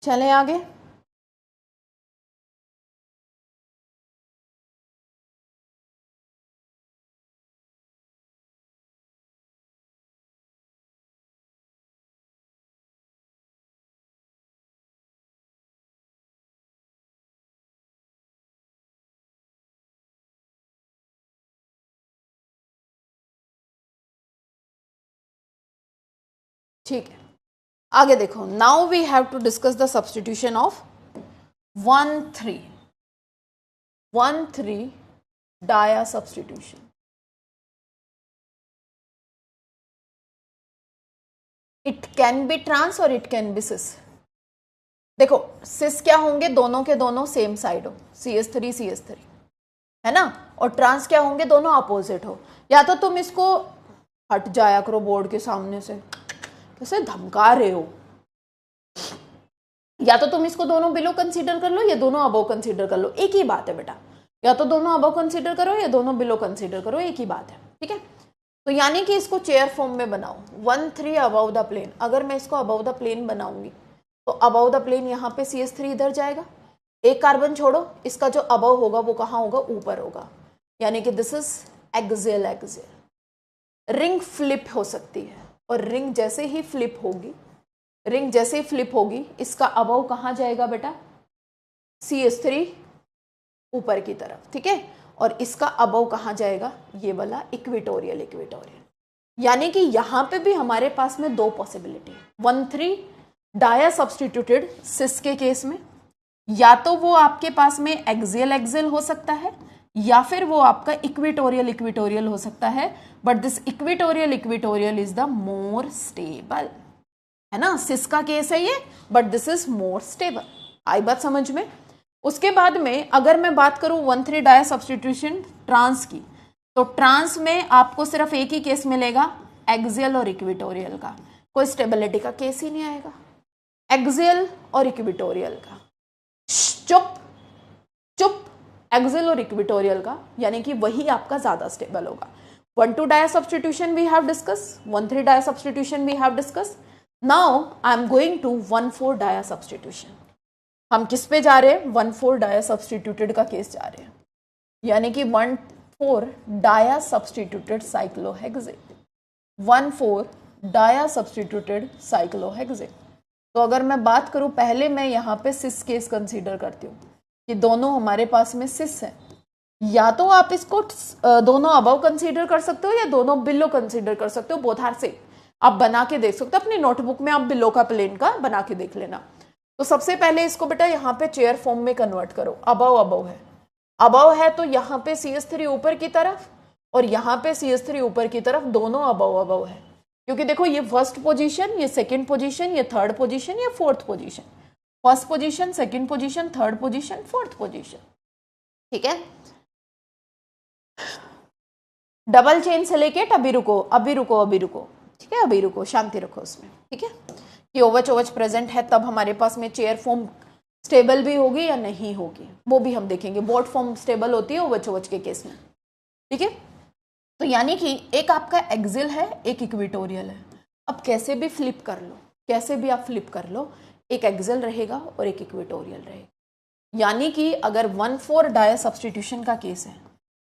चलें आगे। ठीक है, आगे देखो। Now we have to discuss the substitution of 1,3 disubstitution. It can be trans और इट कैन बी सिस। देखो सिस क्या होंगे, दोनों के दोनों सेम साइड हो, CH3 है ना, और ट्रांस क्या होंगे, दोनों अपोजिट हो। या तो तुम इसको, हट जाया करो बोर्ड के सामने से, कैसे धमका रहे हो। या तो तुम इसको दोनों बिलो कंसीडर कर लो या दोनों अबव कंसीडर कर लो, एक ही बात है बेटा। या तो दोनों अबव कंसीडर करो या दोनों बिलो कंसीडर करो, एक ही बात है, ठीक है। तो यानी कि इसको चेयर फॉर्म में बनाओ, 1,3 अबव द प्लेन। अगर मैं इसको अबव द प्लेन बनाऊंगी तो अबव द प्लेन यहाँ पे CH3 इधर जाएगा, एक कार्बन छोड़ो, इसका जो अबव होगा वो कहाँ होगा, ऊपर होगा। यानी कि this is axial axial. Ring flip हो सकती है, और रिंग जैसे ही फ्लिप होगी, रिंग जैसे ही फ्लिप होगी, इसका अबव कहाँ जाएगा बेटा, CH3 ऊपर की तरफ, ठीक है। और इसका अबव कहाँ जाएगा, ये वाला इक्वेटोरियल इक्वेटोरियल। यानी कि यहाँ पे भी हमारे पास में दो पॉसिबिलिटी है। 1,3 डाया सब्सटीट्यूटेड सिस के केस में, या तो वो आपके पास में एक्सियल एक्सियल हो सकता है, या फिर वो आपका इक्वेटोरियल इक्वेटोरियल हो सकता है। But this equatorial equatorial is the more stable, है ना। सिस का केस है ये, but this is more stable. आई बात समझ में? उसके बाद में अगर मैं बात करूं 1,3 डाया सब्सटीट्यूशन ट्रांस की, तो ट्रांस में आपको सिर्फ एक ही केस मिलेगा, एक्सियल और इक्वेटोरियल का। कोई स्टेबिलिटी का केस ही नहीं आएगा, एक्सियल और इक्वेटोरियल का। चुप चुप, एक्सियल और इक्वेटोरियल का, यानी कि वही आपका ज्यादा स्टेबल होगा। 1,2 disubstitution we have discuss, 1,3 disubstitution we have discuss. Now I am going to 1,4 disubstitution. हम किस पे जा रहे हैं, 1,4 डाया सब्सटीट्यूटेड का केस जा रहे हैं, यानी कि 1,4 disubstituted cyclohexane, 1,4 disubstituted cyclohexane. तो अगर मैं बात करूं, पहले मैं यहाँ पे सिस केस कंसीडर करती हूँ कि दोनों हमारे पास में सिस है। या तो आप इसको दोनों अबव कंसीडर कर सकते हो या दोनों बिलो कंसीडर कर सकते हो, बोथ आर सेम। आप बना के देख सकते हो, अपनी नोटबुक में आप बिलो का प्लेन का बना के देख लेना। तो सबसे पहले इसको बेटा यहाँ पे चेयर फॉर्म में कन्वर्ट करो। अबव अबव है, अबव है तो यहाँ पे CH3 ऊपर की तरफ और यहाँ पे CH3 ऊपर की तरफ, दोनों अबव अबव है। क्योंकि देखो ये फर्स्ट पोजीशन, ये सेकंड पोजीशन, ये थर्ड पोजीशन, ये fourth position, first position, second position, third position, fourth position, ठीक है। डबल चेन से लेके अभी रुको अभी रुको अभी रुको, ठीक है, अभी रुको, शांति रखो उसमें, ठीक है। कि ओवच ओवच प्रेजेंट है तब हमारे पास में चेयर फॉर्म स्टेबल भी होगी या नहीं होगी, वो भी हम देखेंगे। बोर्ड फॉर्म स्टेबल होती है ओवच ओवच के केस में, ठीक है। तो यानी कि एक आपका एक्सियल है, एक इक्वेटोरियल है। अब कैसे भी फ्लिप कर लो, कैसे भी आप फ्लिप कर लो, एक एक्सियल रहेगा और एक इक्वेटोरियल रहेगा। यानी कि अगर 1,4 डाया सब्सटीट्यूशन का केस है,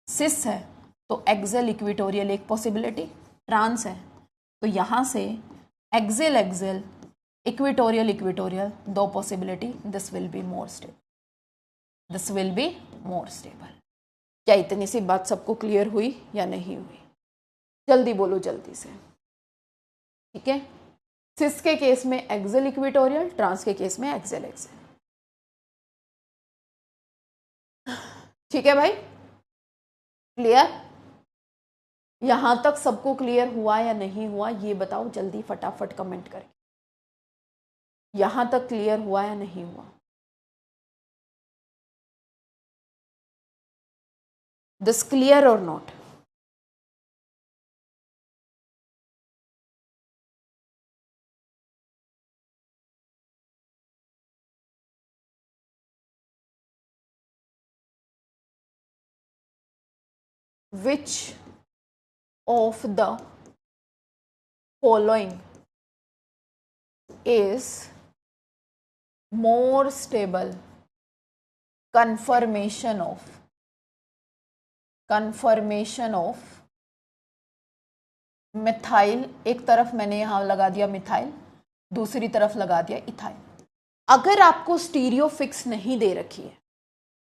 सिस है, तो एक्सियल इक्वेटोरियल एक पॉसिबिलिटी, ट्रांस है तो यहाँ से एक्सियल एक्सियल इक्वेटोरियल इक्वेटोरियल दो possibility, this will be more stable, this will be more stable. क्या इतनी सी बात सबको क्लियर हुई या नहीं हुई? जल्दी बोलो जल्दी से, ठीक है। सिस के केस में एक्सेल इक्वेटोरियल, ट्रांस के केस में एक्सेल एक्सेल। ठीक है भाई, क्लियर? यहां तक सबको क्लियर हुआ या नहीं हुआ ये बताओ जल्दी फटाफट कमेंट करके। यहां तक क्लियर हुआ या नहीं हुआ? दिस क्लियर और not? Which of the following is more stable confirmation of methyl? एक तरफ मैंने यहां लगा दिया मिथाइल, दूसरी तरफ लगा दिया इथाइल। अगर आपको स्टीरियो फिक्स नहीं दे रखी है,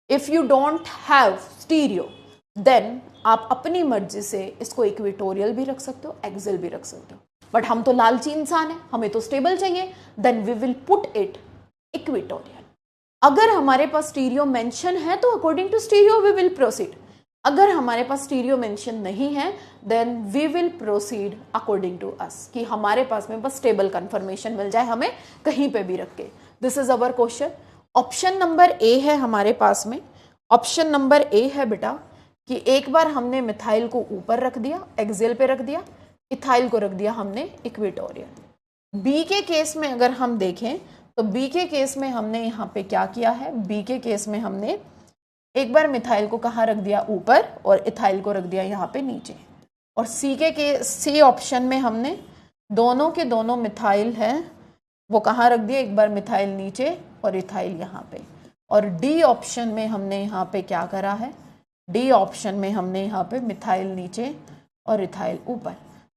if you don't have stereo, then आप अपनी मर्जी से इसको इक्वेटोरियल भी रख सकते हो, एक्सेल भी रख सकते हो। बट हम तो लालची इंसान है, हमें तो स्टेबल चाहिए, then we will put it equatorial. अगर हमारे पास स्टीरियो मेंशन है तो according to stereo we will proceed. अगर हमारे पास स्टीरियो मेंशन नहीं है then we will proceed according to us, कि हमारे पास में बस स्टेबल कंफर्मेशन मिल जाए हमें कहीं पे भी रख के। This is our question. Option number A है हमारे पास में। ऑप्शन नंबर ए है बेटा कि एक बार हमने मिथाइल को ऊपर रख दिया, एक्सेल पे रख दिया, इथाइल को रख दिया हमने इक्वेटोरियल। बी के केस में अगर हम देखें तो बी के केस में हमने यहाँ पे क्या किया है, बी के केस में हमने एक बार मिथाइल को कहाँ रख दिया, ऊपर, और इथाइल को रख दिया यहाँ पे नीचे। और सी ऑप्शन में हमने दोनों के दोनों मिथाइल हैं वो कहाँ रख दिए, एक बार मिथाइल नीचे और इथाइल यहाँ पे। और डी ऑप्शन में हमने यहाँ पे क्या करा है, डी ऑप्शन में हमने यहाँ पे मिथाइल नीचे और इथाइल ऊपर।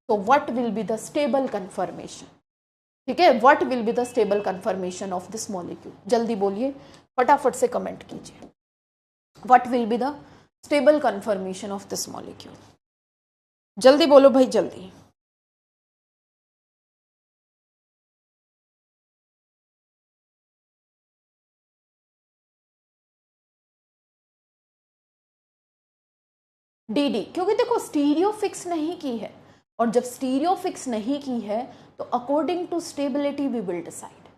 तो what will be the stable confirmation? ठीक है, what will be the stable confirmation of this molecule? जल्दी बोलिए, फटाफट से कमेंट कीजिए। What will be the stable confirmation of this molecule? जल्दी बोलो भाई, जल्दी। डी, क्योंकि देखो स्टीरियो फिक्स नहीं की है, और जब स्टीरियो फिक्स नहीं की है तो according to stability we will decide.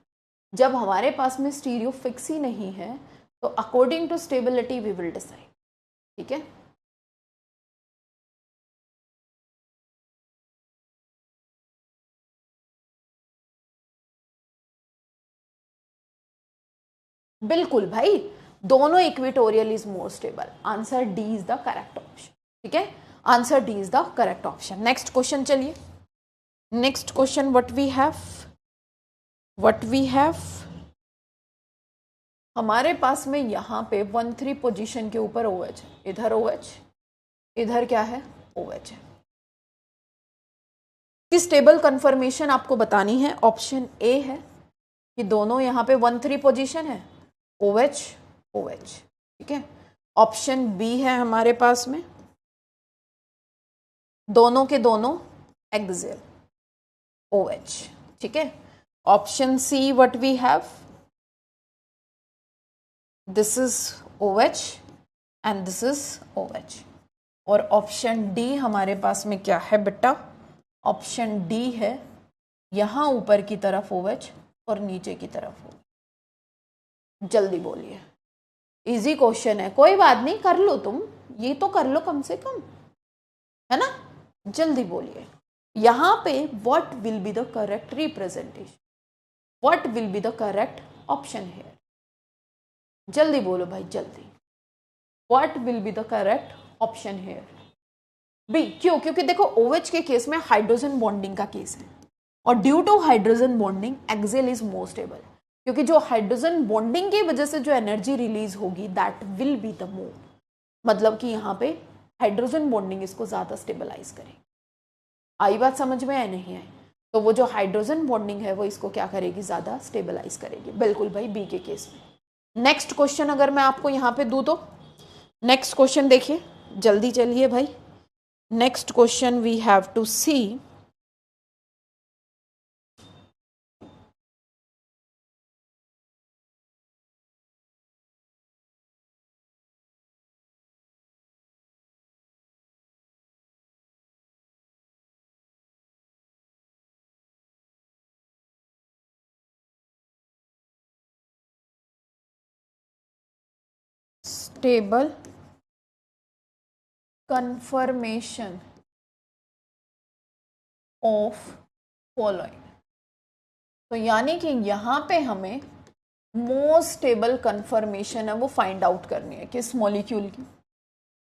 जब हमारे पास में स्टीरियो फिक्स ही नहीं है तो according to stability we will decide. ठीक है, बिल्कुल भाई, दोनों equatorial is more stable. Answer D is the correct option. ठीक है, answer D is the correct option. Next question चलिए। Next question what we have हमारे पास में यहाँ पे 1-3 पोजीशन के ऊपर OH है, इधर OH, इधर क्या है, OH है। की स्टेबल कंफर्मेशन आपको बतानी है। ऑप्शन ए है कि दोनों यहाँ पे 1-3 पोजीशन है, OH OH। ठीक है, ऑप्शन बी है हमारे पास में दोनों के दोनों एक्सेल, OH। ठीक है, option C what we have, this is OH and this is OH। और ऑप्शन डी हमारे पास में क्या है बेटा, ऑप्शन डी है यहां ऊपर की तरफ OH और नीचे की तरफ OH। जल्दी बोलिए, इजी क्वेश्चन है, कोई बात नहीं, कर लो तुम, ये तो कर लो कम से कम, है ना। जल्दी बोलिए, यहां पे what will be the correct representation, what will be the correct option है? जल्दी बोलो भाई, जल्दी। What will be the correct option है? बी। क्यों? क्योंकि देखो OH के केस में हाइड्रोजन बॉन्डिंग का केस है, और due to hydrogen bonding axial is more stable, क्योंकि जो हाइड्रोजन बॉन्डिंग की वजह से जो एनर्जी रिलीज होगी that will be the more, मतलब कि यहाँ पे हाइड्रोजन बॉन्डिंग इसको ज्यादा स्टेबलाइज करेगी। आई बात समझ में है, नहीं आई? तो वो जो हाइड्रोजन बॉन्डिंग है वो इसको क्या करेगी, ज्यादा स्टेबलाइज करेगी। बिल्कुल भाई, बी के केस में। नेक्स्ट क्वेश्चन अगर मैं आपको यहाँ पे दूं तो नेक्स्ट क्वेश्चन देखिए, जल्दी चलिए भाई। Next question we have to see table conformation of following. तो यानी कि यहाँ पे हमें मोस्ट स्टेबल कंफर्मेशन है वो फाइंड आउट करनी है किस मॉलिक्यूल की,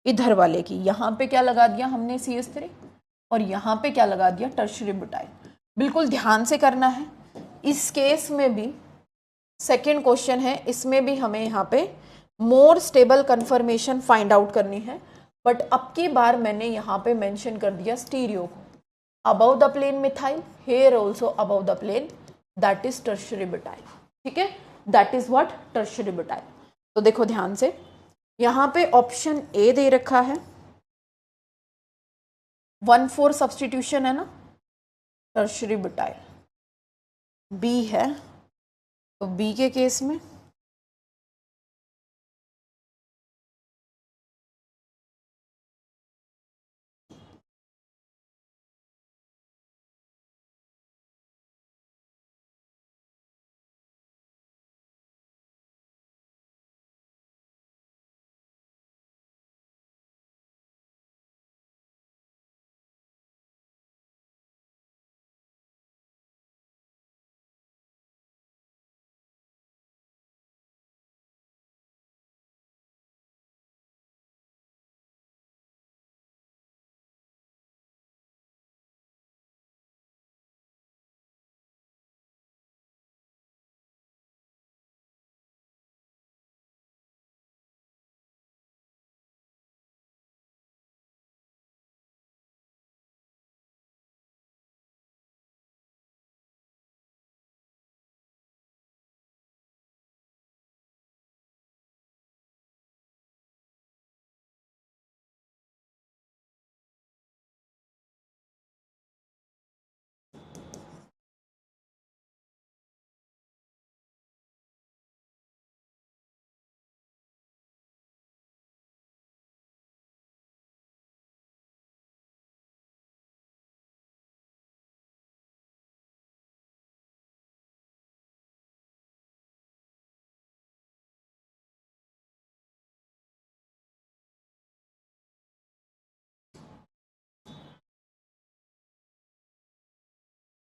इधर वाले की। यहाँ पे क्या लगा दिया हमने CH3 और यहाँ पे क्या लगा दिया टर्शरी ब्यूटाइल। बिल्कुल ध्यान से करना है। इस केस में भी सेकेंड क्वेश्चन है, इसमें भी हमें यहाँ पे more stable confirmation find out करनी है, बट अब की बार मैंने यहाँ पे मेंशन कर दिया स्टीरियो को। Above the plane methyl, here also above the plane, that is tertiary butyl. ठीक है, that is what tertiary butyl. तो देखो ध्यान से, यहाँ पे ऑप्शन ए दे रखा है 1,4 सब्सटीट्यूशन है ना, टर्शरी ब्यूटाइल। बी है, तो बी के केस में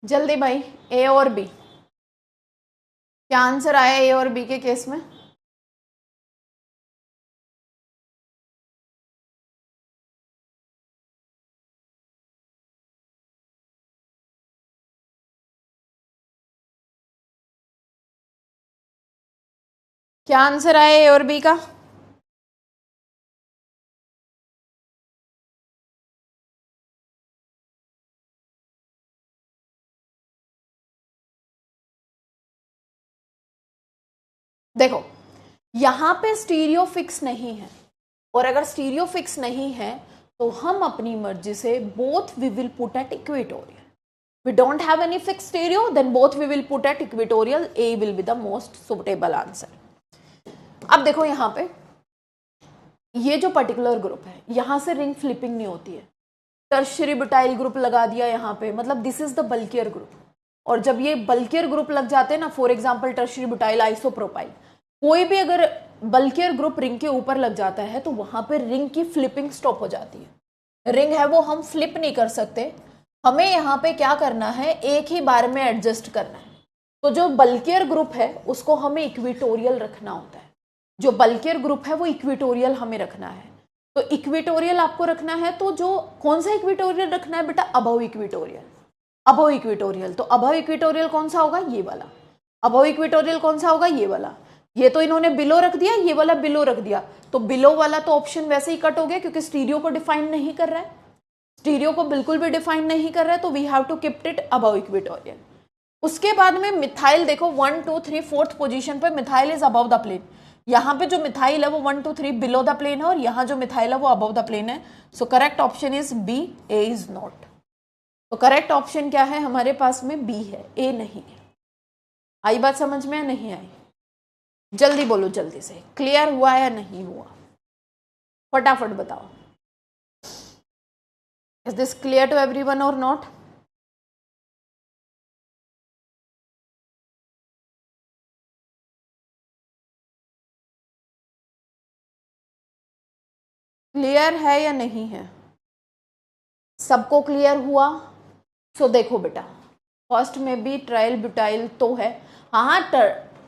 जल्दी भाई, ए और बी क्या आंसर आया ए और बी के केस में? क्या आंसर आया ए और बी का? देखो यहाँ पे स्टीरियो फिक्स नहीं है, और अगर स्टीरियो फिक्स नहीं है तो हम अपनी मर्जी से both we will put at equatorial. We don't have any fix stereo, then both we will put at equatorial. A will be the most suitable answer. अब देखो यहाँ पे ये जो पर्टिकुलर ग्रुप है, यहाँ से रिंग फ्लिपिंग नहीं होती है। टर्शरी ब्यूटाइल ग्रुप लगा दिया यहाँ पे, मतलब this is the bulkier group. और जब ये बल्कियर ग्रुप लग जाते हैं ना, for example tertiary butyl isopropyl, कोई भी अगर बल्कियर ग्रुप रिंग के ऊपर लग जाता है तो वहां पर रिंग की फ्लिपिंग स्टॉप हो जाती है। रिंग है वो हम फ्लिप नहीं कर सकते, हमें यहाँ पे क्या करना है, एक ही बार में एडजस्ट करना है। तो जो बल्कियर ग्रुप है उसको हमें इक्वेटोरियल रखना होता है। जो बल्कियर ग्रुप है वो इक्वेटोरियल हमें रखना है। तो इक्वेटोरियल आपको रखना है, तो जो कौन सा इक्वेटोरियल रखना है बेटा, अबव इक्वेटोरियल। अबव इक्वेटोरियल, तो अबव इक्वेटोरियल कौन सा होगा, ये वाला। अबव इक्वेटोरियल कौन सा होगा, ये वाला। ये तो इन्होंने बिलो रख दिया, ये वाला बिलो रख दिया, तो बिलो वाला तो ऑप्शन वैसे ही कट हो गया क्योंकि स्टीरियो को डिफाइन नहीं कर रहा है। स्टीरियो को बिल्कुल भी डिफाइन नहीं कर रहा है, तो we have to keep it above equatorial. उसके बाद में मिथाइल देखो 1 2 3 4th पोजीशन पे methyl is above the plane. यहाँ पे जो मिथाइल है वो 1 2 3 बिलो द प्लेन है, और यहाँ जो मिथाइल है वो अबव द प्लेन है। So correct option is B, A is not. तो करेक्ट ऑप्शन क्या है हमारे पास में, बी है, ए नहीं है। आई बात समझ में या नहीं आई? जल्दी बोलो, जल्दी से, क्लियर हुआ या नहीं हुआ, फटाफट बताओ। Is this clear to everyone और नॉट? क्लियर है या नहीं है? सबको क्लियर हुआ? सो देखो बेटा, फर्स्ट में भी ट्रायल ब्यूटाइल तो है, हाँ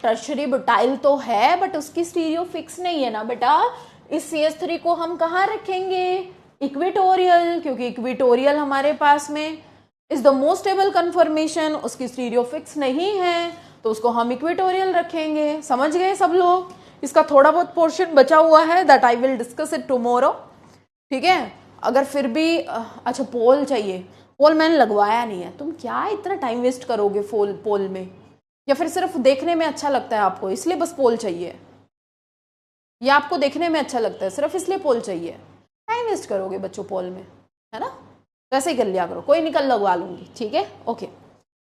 टर्शरी ब्यूटाइल तो है, बट उसकी स्टीरियो फिक्स नहीं है ना बेटा। इस CH3 को हम कहाँ रखेंगे? इक्वेटोरियल, क्योंकि इक्वेटोरियल हमारे पास में is the most stable conformation, उसकी स्टीरियो फिक्स नहीं है तो उसको हम इक्वेटोरियल रखेंगे। समझ गए सब लोग? इसका थोड़ा बहुत पोर्शन बचा हुआ है, that I will discuss it tomorrow, ठीक है। अगर फिर भी अच्छा पोल चाहिए, पोल मैंने लगवाया नहीं है, तुम क्या इतना टाइम वेस्ट करोगे पोल में, या फिर सिर्फ देखने में अच्छा लगता है आपको इसलिए बस पोल चाहिए, या आपको देखने में अच्छा लगता है सिर्फ इसलिए पोल चाहिए? टाइम वेस्ट करोगे बच्चों पोल में, है ना? तो ऐसे ही कर लिया करो, कोई निकल लगवा लूंगी, ठीक है, ओके।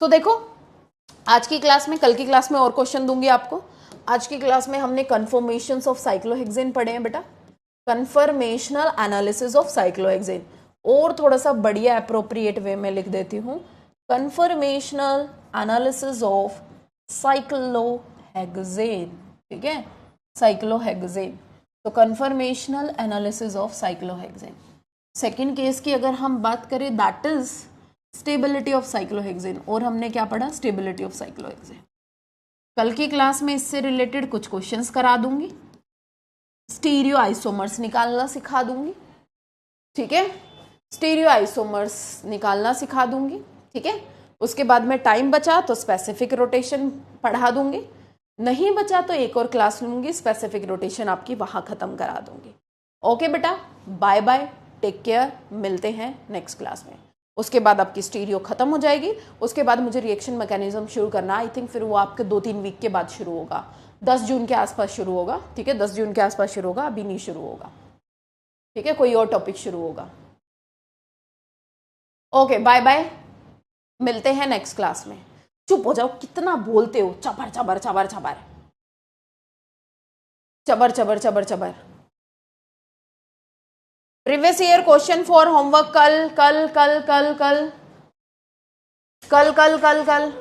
तो देखो आज की क्लास में, कल की क्लास में और क्वेश्चन दूंगी आपको। आज की क्लास में हमने कन्फर्मेशंस ऑफ साइक्लोहेक्सेन पढ़े हैं बेटा, कन्फर्मेशनल एनालिसिस ऑफ साइक्लोहेक्सेन, और थोड़ा सा बढ़िया अप्रोप्रिएट वे में लिख देती हूँ, कन्फर्मेशनल एनालिसिस ऑफ साइक्लोहेक्सेन, ठीक है, साइक्लोहेक्सेन। तो conformational analysis of cyclohexane. Second case की अगर हम बात करें, that is stability of cyclohexane, और हमने क्या पढ़ा? Stability of cyclohexane. कल की क्लास में इससे रिलेटेड कुछ क्वेश्चंस करा दूंगी, स्टीरियो आइसोमर्स निकालना सिखा दूंगी, ठीक है, स्टीरियो आइसोमर्स निकालना सिखा दूंगी, ठीक है। उसके बाद में टाइम बचा तो स्पेसिफिक रोटेशन पढ़ा दूंगी, नहीं बचा तो एक और क्लास लूंगी, स्पेसिफिक रोटेशन आपकी वहां खत्म करा दूंगी। ओके बेटा, बाय बाय, टेक केयर, मिलते हैं नेक्स्ट क्लास में। उसके बाद आपकी स्टीरियो खत्म हो जाएगी, उसके बाद मुझे रिएक्शन मैकेनिज्म शुरू करना, आई थिंक फिर वो आपके 2-3 वीक के बाद शुरू होगा, 10 जून के आसपास शुरू होगा, ठीक है, 10 जून के आसपास शुरू होगा, अभी नहीं शुरू होगा, ठीक है, कोई और टॉपिक शुरू होगा। ओके बाय बाय, मिलते हैं नेक्स्ट क्लास में। चुप हो जाओ, कितना बोलते हो, चबर चबर चबर चबर चबर चबर चबर चबर। Previous year question for homework कल कल कल कल कल कल कल कल कल।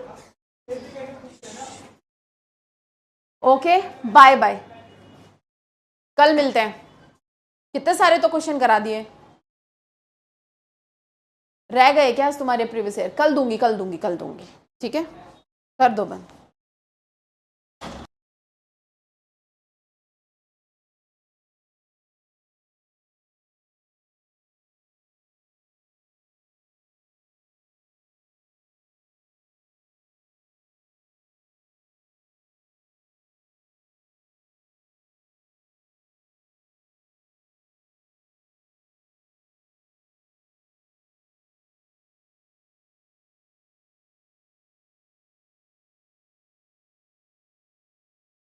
ओके बाय बाय, कल मिलते हैं। कितने सारे तो क्वेश्चन करा दिए, रह गए क्या तुम्हारे प्रीवियस ईयर? कल दूंगी, ठीक है, कर दो बंद।